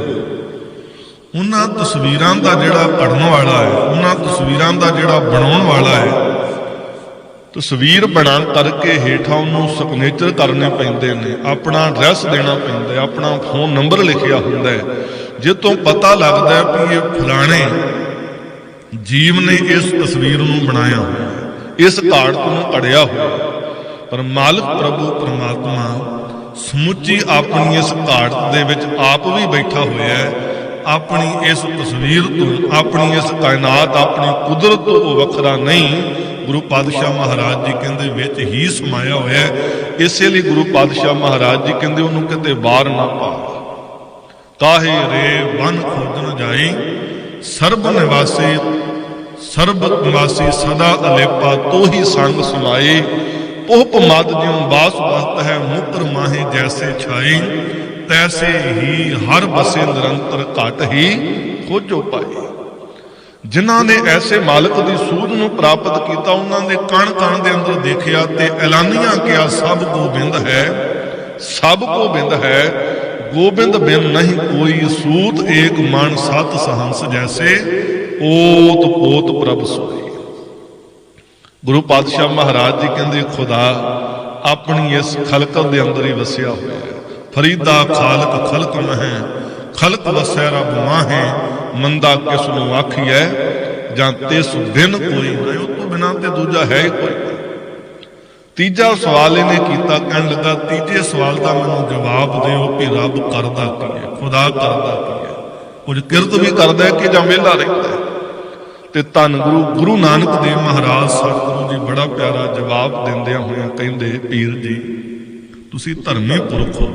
ਉਹਨਾਂ ਤਸਵੀਰਾਂ ਦਾ ਜਿਹੜਾ ਘੜਨ ਵਾਲਾ ਹੈ, ਉਹਨਾਂ ਤਸਵੀਰਾਂ ਦਾ ਜਿਹੜਾ ਬਣਾਉਣ ਵਾਲਾ ਹੈ, ਤਸਵੀਰ ਬਣਾ ਕਰਕੇ ਹੇਠਾਂ ਉਹਨੂੰ ਸਿਗਨੇਚਰ ਕਰਨੇ ਪੈਂਦੇ ਨੇ, ਆਪਣਾ ਐਡਰੈਸ ਦੇਣਾ ਪੈਂਦਾ, ਆਪਣਾ ਫੋਨ ਨੰਬਰ ਲਿਖਿਆ ਹੁੰਦਾ ਹੈ, ਜਿੱਥੋਂ ਪਤਾ ਲੱਗਦਾ ਵੀ ਇਹ ਫਲਾਣੇ ਜੀਵ ਨੇ ਇਸ ਤਸਵੀਰ ਨੂੰ ਬਣਾਇਆ ਹੋਇਆ, ਇਸ ਘਾਟ ਨੂੰ ਘੜਿਆ ਹੋਇਆ। ਪਰ ਮਾਲਕ ਪ੍ਰਭੂ ਪਰਮਾਤਮਾ ਸਮੁੱਚੀ ਆਪਣੀ ਇਸ ਘਾਟ ਦੇ ਵਿੱਚ ਆਪ ਵੀ ਬੈਠਾ ਹੋਇਆ ਹੈ। ਆਪਣੀ ਇਸ ਤਸਵੀਰ ਤੋਂ, ਆਪਣੀ ਇਸ ਕਾਇਨਾਤ, ਆਪਣੀ ਕੁਦਰਤ ਤੋਂ ਉਹ ਵੱਖਰਾ ਨਹੀਂ। ਗੁਰੂ ਪਾਤਸ਼ਾਹ ਮਹਾਰਾਜ ਜੀ ਕਹਿੰਦੇ ਵਿੱਚ ਹੀ ਸਮਾਇਆ ਹੋਇਆ ਹੈ। ਇਸੇ ਲਈ ਗੁਰੂ ਪਾਤਸ਼ਾਹ ਮਹਾਰਾਜ ਜੀ ਕਹਿੰਦੇ ਉਹਨੂੰ ਕਿਤੇ ਬਾਹਰ ਨਾ ਪਾ। ਕਾਹੇ ਰੇ ਵਨ ਖੋਦਨ ਜਾਈ ਸਰਬ ਨਿਵਾਸੀ, ਸਰਬ ਨਿਵਾਸੀ ਸਦਾ ਅਲੇਪਾ ਤੋਹੀ ਸੰਗ ਸਮਾਏ। ਪੁਹਪ ਮਦ ਜਿਉ ਬਾਸ ਵਸਤ ਹੈ ਮੁਕਰ ਮਾਹੇ ਜੈਸੇ ਛਾਈ, ਤੈਸੇ ਹੀ ਹਰ ਬਸੇ ਨਿਰੰਤਰ ਘਟ ਹੀ ਖੋਜੋ ਪਾਈ। ਜਿਨ੍ਹਾਂ ਨੇ ਐਸੇ ਮਾਲਕ ਦੀ ਸੂਝ ਨੂੰ ਪ੍ਰਾਪਤ ਕੀਤਾ, ਉਹਨਾਂ ਦੇ ਕਣ ਕਣ ਦੇ ਅੰਦਰ ਦੇਖਿਆ ਤੇ ਐਲਾਨੀਆਂ ਕਿਹਾ ਸਭ ਗੋਬਿੰਦ ਹੈ, ਸਭ ਗੋਬਿੰਦ ਹੈ, ਗੋਬਿੰਦ ਬਿਨ ਨਹੀਂ ਕੋਈ, ਸੂਤ ਏਕ ਮਨ ਸਤ ਸਹੰਸ ਜੈਸੇ, ਓਤ ਪੋਤ ਪ੍ਰਭ ਸੋਈ। ਗੁਰੂ ਪਾਤਸ਼ਾਹ ਮਹਾਰਾਜ ਜੀ ਕਹਿੰਦੇ ਖੁਦਾ ਆਪਣੀ ਇਸ ਖਲਕਤ ਦੇ ਅੰਦਰ ਹੀ ਵਸਿਆ ਹੋਇਆ ਹੈ। ਫਰੀਦਾ ਖਾਲਕ ਖਲਕ ਮਹਿ, ਖਲਕ ਵਸੈ ਰਬ ਮਾਹੇ, ਮੰਦਾ ਕਿਸ ਨੂੰ ਆਖੀਐ ਜਾਂ ਤਿਸ ਬਿਨ ਕੋਈ ਨਹੀਂ। ਉਹ ਤੋਂ ਬਿਨਾਂ ਤੇ ਦੂਜਾ ਹੈ ਹੀ ਕੋਈ। ਤੀਜਾ ਸਵਾਲ ਇਹਨੇ ਕੀਤਾ, ਕਹਿਣ ਲੱਗਾ ਤੀਜੇ ਸਵਾਲ ਦਾ ਮੈਨੂੰ ਜਵਾਬ ਦਿਓ ਕਿ ਰੱਬ ਕਰਦਾ ਕੀ ਹੈ, ਖੁਦਾ ਕਰਦਾ ਕੀ ਹੈ, ਕੁਝ ਕਿਰਤ ਵੀ ਕਰਦਾ ਕਿ ਜਾਂ ਵਿਹਲਾ ਰਹਿੰਦਾ ਹੈ। ਤੇ ਧੰਨ ਗੁਰੂ ਨਾਨਕ ਦੇਵ ਮਹਾਰਾਜ ਸਤਿਗੁਰੂ ਜੀ ਬੜਾ ਪਿਆਰਾ ਜਵਾਬ ਦਿੰਦਿਆਂ ਹੋਇਆਂ ਕਹਿੰਦੇ ਪੀਰ ਜੀ ਤੁਸੀਂ ਧਰਮੀ ਪੁਰਖ ਹੋ,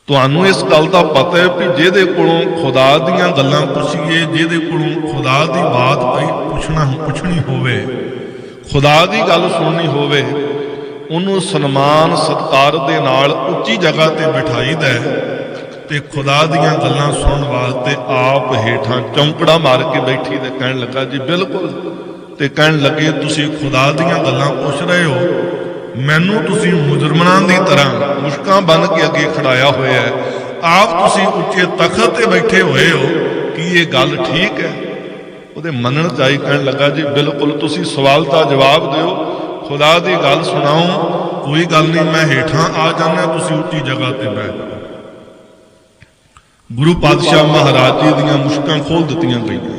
ਤੁਹਾਨੂੰ ਇਸ ਗੱਲ ਦਾ ਪਤਾ ਹੈ ਵੀ ਜਿਹਦੇ ਕੋਲੋਂ ਖੁਦਾ ਦੀਆਂ ਗੱਲਾਂ ਪੁੱਛੀਏ, ਜਿਹਦੇ ਕੋਲੋਂ ਖੁਦਾ ਦੀ ਬਾਤ ਪੁੱਛਣੀ ਹੋਵੇ, ਖੁਦਾ ਦੀ ਗੱਲ ਸੁਣਨੀ ਹੋਵੇ, ਉਹਨੂੰ ਸਨਮਾਨ ਸਤਿਕਾਰ ਦੇ ਨਾਲ ਉੱਚੀ ਜਗ੍ਹਾ ਤੇ ਬਿਠਾਈਦਾ ਤੇ ਖੁਦਾ ਦੀਆਂ ਗੱਲਾਂ ਸੁਣਨ ਵਾਸਤੇ ਆਪ ਹੇਠਾਂ ਚੌਂਕੜਾ ਮਾਰ ਕੇ ਬੈਠੀ ਤੇ ਕਹਿਣ ਲੱਗਾ ਜੀ ਬਿਲਕੁਲ। ਤੇ ਕਹਿਣ ਲੱਗੇ ਤੁਸੀਂ ਖੁਦਾ ਦੀਆਂ ਗੱਲਾਂ ਪੁੱਛ ਰਹੇ ਹੋ, ਮੈਨੂੰ ਤੁਸੀਂ ਮੁਜਰਮਾਂ ਦੀ ਤਰ੍ਹਾਂ ਮੁਸ਼ਕਾਂ ਬੰਨ ਕੇ ਅੱਗੇ ਖੜਾਇਆ ਹੋਇਆ ਹੈ, ਆਪ ਤੁਸੀਂ ਉੱਚੇ ਤਖਤ ਤੇ ਬੈਠੇ ਹੋਏ ਹੋ, ਕੀ ਇਹ ਗੱਲ ਠੀਕ ਹੈ? ਉਹਦੇ ਮੰਨਣ ਚਾਹੀ ਕਹਿਣ ਲੱਗਾ ਜੀ ਬਿਲਕੁਲ, ਤੁਸੀਂ ਸਵਾਲ ਦਾ ਜਵਾਬ ਦਿਓ, ਖੁਦਾ ਦੀ ਗੱਲ ਸੁਣਾਓ, ਕੋਈ ਗੱਲ ਨਹੀਂ, ਮੈਂ ਹੇਠਾਂ ਆ ਜਾਣਾ, ਤੁਸੀਂ ਉੱਚੀ ਜਗ੍ਹਾ ਤੇ ਬੈਠ ਜਾਓ। ਗੁਰੂ ਪਾਤਸ਼ਾਹ ਮਹਾਰਾਜ ਜੀ ਦੀਆਂ ਮੁਸ਼ਕਾਂ ਖੋਲ ਦਿੱਤੀਆਂ ਗਈਆਂ,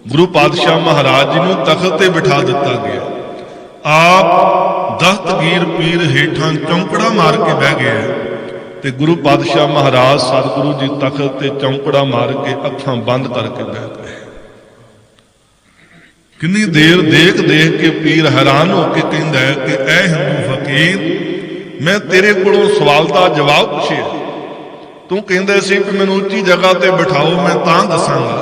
ਗੁਰੂ ਪਾਤਸ਼ਾਹ ਮਹਾਰਾਜ ਜੀ ਨੂੰ ਤਖਤ ਤੇ ਬਿਠਾ ਦਿੱਤਾ ਗਿਆ, ਆਪ ਦਸਤਗੀਰ ਪੀਰ ਹੇਠਾਂ ਚੌਂਕੜਾ ਮਾਰ ਕੇ ਬਹਿ ਗਏ ਤੇ ਗੁਰੂ ਪਾਤਸ਼ਾਹ ਮਹਾਰਾਜ ਸਤਿਗੁਰੂ ਜੀ ਤਖਤ ਤੇ ਚੌਂਕੜਾ ਮਾਰ ਕੇ ਅੱਖਾਂ ਬੰਦ ਕਰਕੇ ਬੈਠ ਗਏ। ਕਿੰਨੀ ਦੇਰ ਦੇਖ ਦੇਖ ਕੇ ਪੀਰ ਹੈਰਾਨ ਹੋ ਕੇ ਕਹਿੰਦਾ ਹੈ ਕਿ ਐ ਹਿੰਦੂ ਫਕੀਰ, ਮੈਂ ਤੇਰੇ ਕੋਲੋਂ ਸਵਾਲ ਦਾ ਜਵਾਬ ਪੁੱਛਿਆ, ਤੂੰ ਕਹਿੰਦਾ ਸੀ ਕਿ ਮੈਨੂੰ ਉੱਚੀ ਜਗ੍ਹਾ ਤੇ ਬਿਠਾਓ, ਮੈਂ ਤਾਂ ਦੱਸਾਂਗਾ।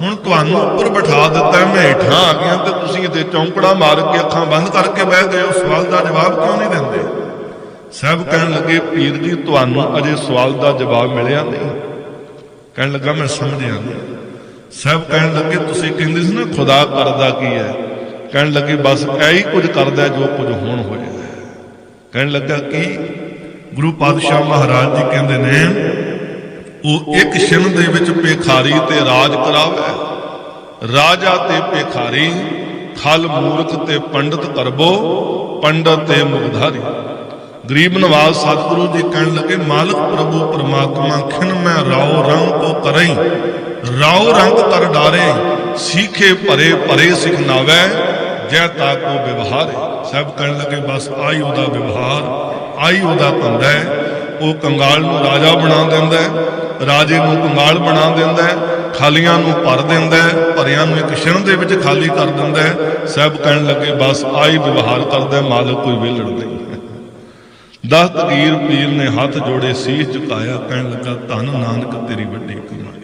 ਹੁਣ ਤੁਹਾਨੂੰ ਉੱਪਰ ਬਿਠਾ ਦਿੱਤਾ, ਮੈਂ ਹੇਠਾਂ ਆ ਗਿਆ ਤੇ ਤੁਸੀਂ ਇੱਥੇ ਚੌਂਕੜਾ ਮਾਰ ਕੇ ਅੱਖਾਂ ਬੰਦ ਕਰਕੇ ਬਹਿ ਗਏ ਹੋ, ਸਵਾਲ ਦਾ ਜਵਾਬ ਕਿਉਂ ਨਹੀਂ ਦਿੰਦੇ? ਸਾਹਿਬ ਕਹਿਣ ਲੱਗੇ, ਪੀਰ ਜੀ ਤੁਹਾਨੂੰ ਅਜੇ ਸਵਾਲ ਦਾ ਜਵਾਬ ਮਿਲਿਆ ਨਹੀਂ। ਕਹਿਣ ਲੱਗਾ ਮੈਂ ਸਮਝਿਆ ਨਹੀਂ। ਸਾਹਿਬ ਕਹਿਣ ਲੱਗੇ, ਤੁਸੀਂ ਕਹਿੰਦੇ ਸੀ ਨਾ ਖੁਦਾ ਕਰਦਾ ਕੀ ਹੈ? ਕਹਿਣ ਲੱਗੇ ਬਸ ਇਹੀ ਕੁਝ ਕਰਦਾ ਜੋ ਕੁਝ ਹੁਣ ਹੋਇਆ। ਕਹਿਣ ਲੱਗਾ ਕੀ? ਗੁਰੂ ਪਾਤਸ਼ਾਹ ਮਹਾਰਾਜ ਜੀ ਕਹਿੰਦੇ ਨੇ, ਉਹ ਇੱਕ ਛਿਣ ਦੇ ਵਿੱਚ ਭੇਖਾਰੀ ਤੇ ਰਾਜ ਕਰਾਵੇ, ਰਾਜਾ ਤੇ ਭੇਖਾਰੀ, ਖਲ ਮੂਰਖ ਤੇ ਪੰਡਤ ਕਰਬੋ, ਪੰਡਤ ਤੇ ਮੁਗਧਾਰੀ। ਗਰੀਬ ਨਵਾਜ਼ ਸਤਿਗੁਰੂ ਜੀ ਕਹਿਣ ਲੱਗੇ, ਮਾਲਕ ਪ੍ਰਭੂ ਪਰਮਾਤਮਾ ਖਿਨ ਮੈਂ ਰਾਉ ਰੰਗ ਕੋ ਕਰਈ, ਰਾਉ ਰੰਗ ਕਰ ਡਾਰੇ, ਸੀਖੇ ਭਰੇ ਭਰੇ ਸਿਖਨਾਵੇ, ਜੈ ਤਾ ਕੋ ਵਿਵਹਾਰੇ। ਸਭ ਕਹਿਣ ਲੱਗੇ ਬਸ ਆਈ ਉਹਦਾ ਵਿਵਹਾਰ, ਆਈ ਉਹਦਾ ਧੰਦਾ ਹੈ। ਉਹ ਕੰਗਾਲ ਨੂੰ ਰਾਜਾ ਬਣਾ ਦਿੰਦਾ ਹੈ, ਰਾਜੇ ਨੂੰ ਕੰਗਾਲ ਬਣਾ ਦਿੰਦਾ ਹੈ, ਖਾਲੀਆਂ ਨੂੰ ਭਰ ਦਿੰਦਾ ਹੈ, ਭਰਿਆਂ ਨੂੰ ਇੱਕ ਛਿਣ ਦੇ ਵਿੱਚ ਖਾਲੀ ਕਰ ਦਿੰਦਾ ਹੈ। ਸਭ ਕਹਿਣ ਲੱਗੇ ਬਸ ਆਈ ਵਿਵਹਾਰ ਕਰਦਾ ਮਾਲਕ, ਕੋਈ ਵਿਹਲੜ ਨਹੀਂ। ਦਸਤਗੀਰ ਪੀਰ ਨੇ ਹੱਥ ਜੋੜੇ, ਸੀਸ ਝੁਕਾਇਆ, ਕਹਿਣ ਲੱਗਾ ਧੰਨ ਨਾਨਕ ਤੇਰੀ ਵੱਡੀ ਕਮਾਈ।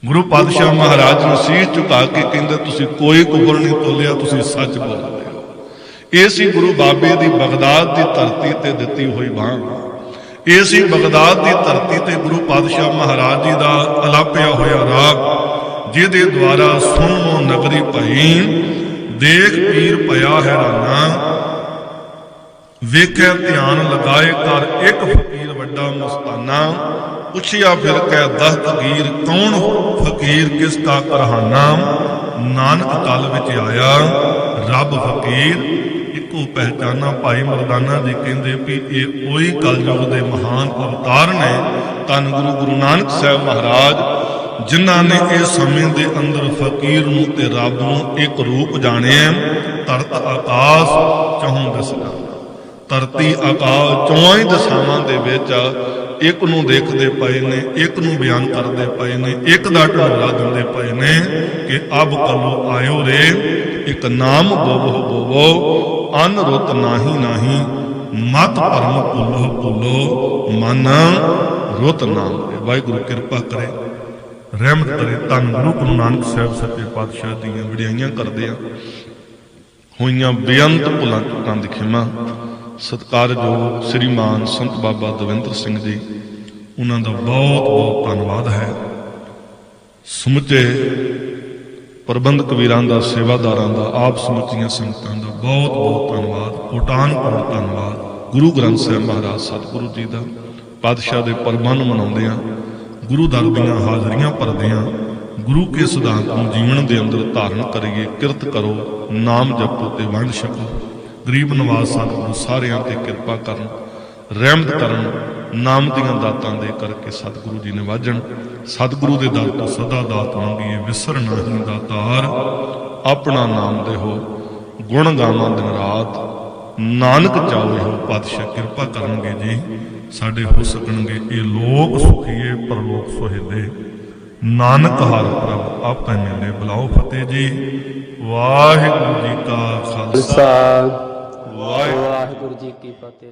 ਗੁਰੂ ਪਾਤਸ਼ਾਹ ਮਹਾਰਾਜ ਨੂੰ ਸੀਸ ਝੁਕਾ ਕੇ ਕਹਿੰਦੇ, ਤੁਸੀਂ ਕੋਈ ਕੁਫਰ ਨਹੀਂ ਤੋਲਿਆ, ਤੁਸੀਂ ਸੱਚ ਬੋਲਦੇ ਹੋ। ਇਹ ਸੀ ਗੁਰੂ ਬਾਬੇ ਦੀ ਬਗਦਾਦ ਦੀ ਧਰਤੀ ਤੇ ਦਿੱਤੀ ਹੋਈ ਬਾਂਹ। ਇਹ ਸੀ ਬਗਦਾਦ ਦੀ ਧਰਤੀ ਤੇ ਗੁਰੂ ਪਾਤਸ਼ਾਹ ਮਹਾਰਾਜ ਜੀ ਦਾ ਅਲਾਪਿਆ ਹੋਇਆ ਰਾਗ, ਜਿਹਦੇ ਦੁਆਰਾ ਸੁਣੋ ਨਗਰੀ ਭਈ, ਦੇਖ ਪੀਰ ਭਇਆ ਹੈਰਾਨਾ, ਵੇਖਿਆ ਧਿਆਨ ਲਗਾਏ ਕਰ ਇੱਕ ਫਕੀਰ ਵੱਡਾ ਮਸਤਾਨਾ, ਪੁੱਛਿਆ ਫਿਰ ਕਹਿ ਦਸਤਗੀਰ ਕੌਣ ਫਕੀਰ ਕਿਸ ਕਾ ਕਰਹਾਨਾ, ਨਾਨਕ ਕਲ ਵਿੱਚ ਆਇਆ ਰੱਬ ਫਕੀਰ ਇੱਕੋ ਪਹਿਚਾਨਾ। ਭਾਈ ਮਰਦਾਨਾ ਜੀ ਕਹਿੰਦੇ ਵੀ ਇਹ ਉਹੀ ਕਲਯੁਗ ਦੇ ਮਹਾਨ ਅਵਤਾਰ ਨੇ, ਧੰਨ ਗੁਰੂ ਨਾਨਕ ਸਾਹਿਬ ਮਹਾਰਾਜ, ਜਿਨ੍ਹਾਂ ਨੇ ਇਸ ਸਮੇਂ ਦੇ ਅੰਦਰ ਫਕੀਰ ਨੂੰ ਤੇ ਰੱਬ ਨੂੰ ਇੱਕ ਰੂਪ ਜਾਣਿਆ। ਧਰਤ ਆਕਾਸ਼ ਚਹੁੰ ਦਿਸਦਾ, ਧਰਤੀ ਆਕਾਸ਼ ਚੌਂ ਹੀ ਦਿਸ਼ਾਵਾਂ ਦੇ ਵਿੱਚ ਇੱਕ ਨੂੰ ਦੇਖਦੇ ਪਏ ਨੇ, ਇੱਕ ਨੂੰ ਬਿਆਨ ਕਰਦੇ ਪਏ ਨੇ, ਇੱਕ ਦਾ ਢੋਲਾ ਦਿੰਦੇ ਪਏ ਨੇ ਕਿ ਅਬ ਕਲੋ ਆਇਓ ਰੇ, ਇੱਕ ਨਾਮ ਬੋਵੋ ਬੋਵੋ, ਅਨ ਰੁੱਤ ਨਾਹੀ ਨਾਹੀ, ਮਤ ਭਰਮ ਭੁੱਲੋ ਭੁੱਲੋ, ਮਨ ਰੁੱਤ ਨਾਮ। ਵਾਹਿਗੁਰੂ ਕਿਰਪਾ ਕਰੇ, ਰਹਿਮਤ ਕਰੇ। ਧੰਨ ਗੁਰੂ ਨਾਨਕ ਸਾਹਿਬ ਸੱਚੇ ਪਾਤਸ਼ਾਹ ਦੀਆਂ ਵਡਿਆਈਆਂ ਕਰਦੇ ਆ ਹੋਈਆਂ ਬੇਅੰਤ ਭੁੱਲਾਂ ਚੁੱਕਾਂ ਦੀ ਖਿਮਾ। ਸਤਿਕਾਰਯੋਗ ਸ੍ਰੀਮਾਨ ਸੰਤ ਬਾਬਾ ਦਵਿੰਦਰ ਸਿੰਘ ਜੀ, ਉਹਨਾਂ ਦਾ ਬਹੁਤ ਬਹੁਤ ਧੰਨਵਾਦ ਹੈ। ਸਮੁੱਚੇ ਪ੍ਰਬੰਧਕ ਵੀਰਾਂ ਦਾ, ਸੇਵਾਦਾਰਾਂ ਦਾ, ਆਪ ਸਮੁੱਚੀਆਂ ਸੰਗਤਾਂ ਦਾ ਬਹੁਤ ਬਹੁਤ ਧੰਨਵਾਦ, ਕੋਟਾਨ ਕੋਟ ਧੰਨਵਾਦ। ਗੁਰੂ ਗ੍ਰੰਥ ਸਾਹਿਬ ਮਹਾਰਾਜ ਸਤਿਗੁਰੂ ਜੀ ਦਾ ਪਾਤਸ਼ਾਹ ਦੇ ਪਰਮਾਂ ਨੂੰ ਮਨਾਉਂਦੇ ਆ, ਗੁਰੂ ਦਰ ਦੀਆਂ ਹਾਜ਼ਰੀਆਂ ਭਰਦੇ ਆ, ਗੁਰੂ ਕੇ ਸਿਧਾਂਤ ਨੂੰ ਜੀਵਨ ਦੇ ਅੰਦਰ ਧਾਰਨ ਕਰੀਏ। ਕਿਰਤ ਕਰੋ, ਨਾਮ ਜਪੋ ਤੇ ਵੰਡ ਛਕੋ। ਗਰੀਬ ਨਵਾਜ਼ ਸਤਿਗੁਰੂ ਸਾਰਿਆਂ ਤੇ ਕਿਰਪਾ ਕਰਨ, ਰਹਿਮਤ ਕਰਨ, ਨਾਮ ਦੀਆਂ ਦਾਤਾਂ ਦੇ ਕਰਕੇ ਸਤਿਗੁਰੂ ਜੀ ਨਿਵਾਜਣ। ਸਤਿਗੁਰੂ ਦੇ ਦਰ ਤੋਂ ਸਦਾ ਦਾਤ ਮੰਗੀਏ, ਵਿਸਰ ਨਾਹੀਂ ਦਾਤਾਰ, ਆਪਣਾ ਨਾਮ ਦੇਹੋ, ਗੁਣ ਗਾਵਾਂ ਦਿਨ ਰਾਤ, ਨਾਨਕ ਚਾਹੋ ਇਹੋ ਪਾਤਸ਼ਾਹ ਕਿਰਪਾ ਕਰਨਗੇ ਜੀ, ਸਾਡੇ ਹੋ ਸਕਣਗੇ ਇਹ ਲੋਕ ਸੁਖੀਏ ਪਰਲੋਕ ਸੁਹੇਲੇ। ਨਾਨਕ ਹਰਿ ਪ੍ਰਭ ਆਪੇ ਮਿਲੇ, ਬੁਲਾਓ ਫਤਿਹ ਜੀ। ਵਾਹਿਗੁਰੂ ਜੀ ਕਾ ਖਾਲਸਾ, ਵਾਹਿਗੁਰੂ ਜੀ ਕੀ ਫਤਿਹ।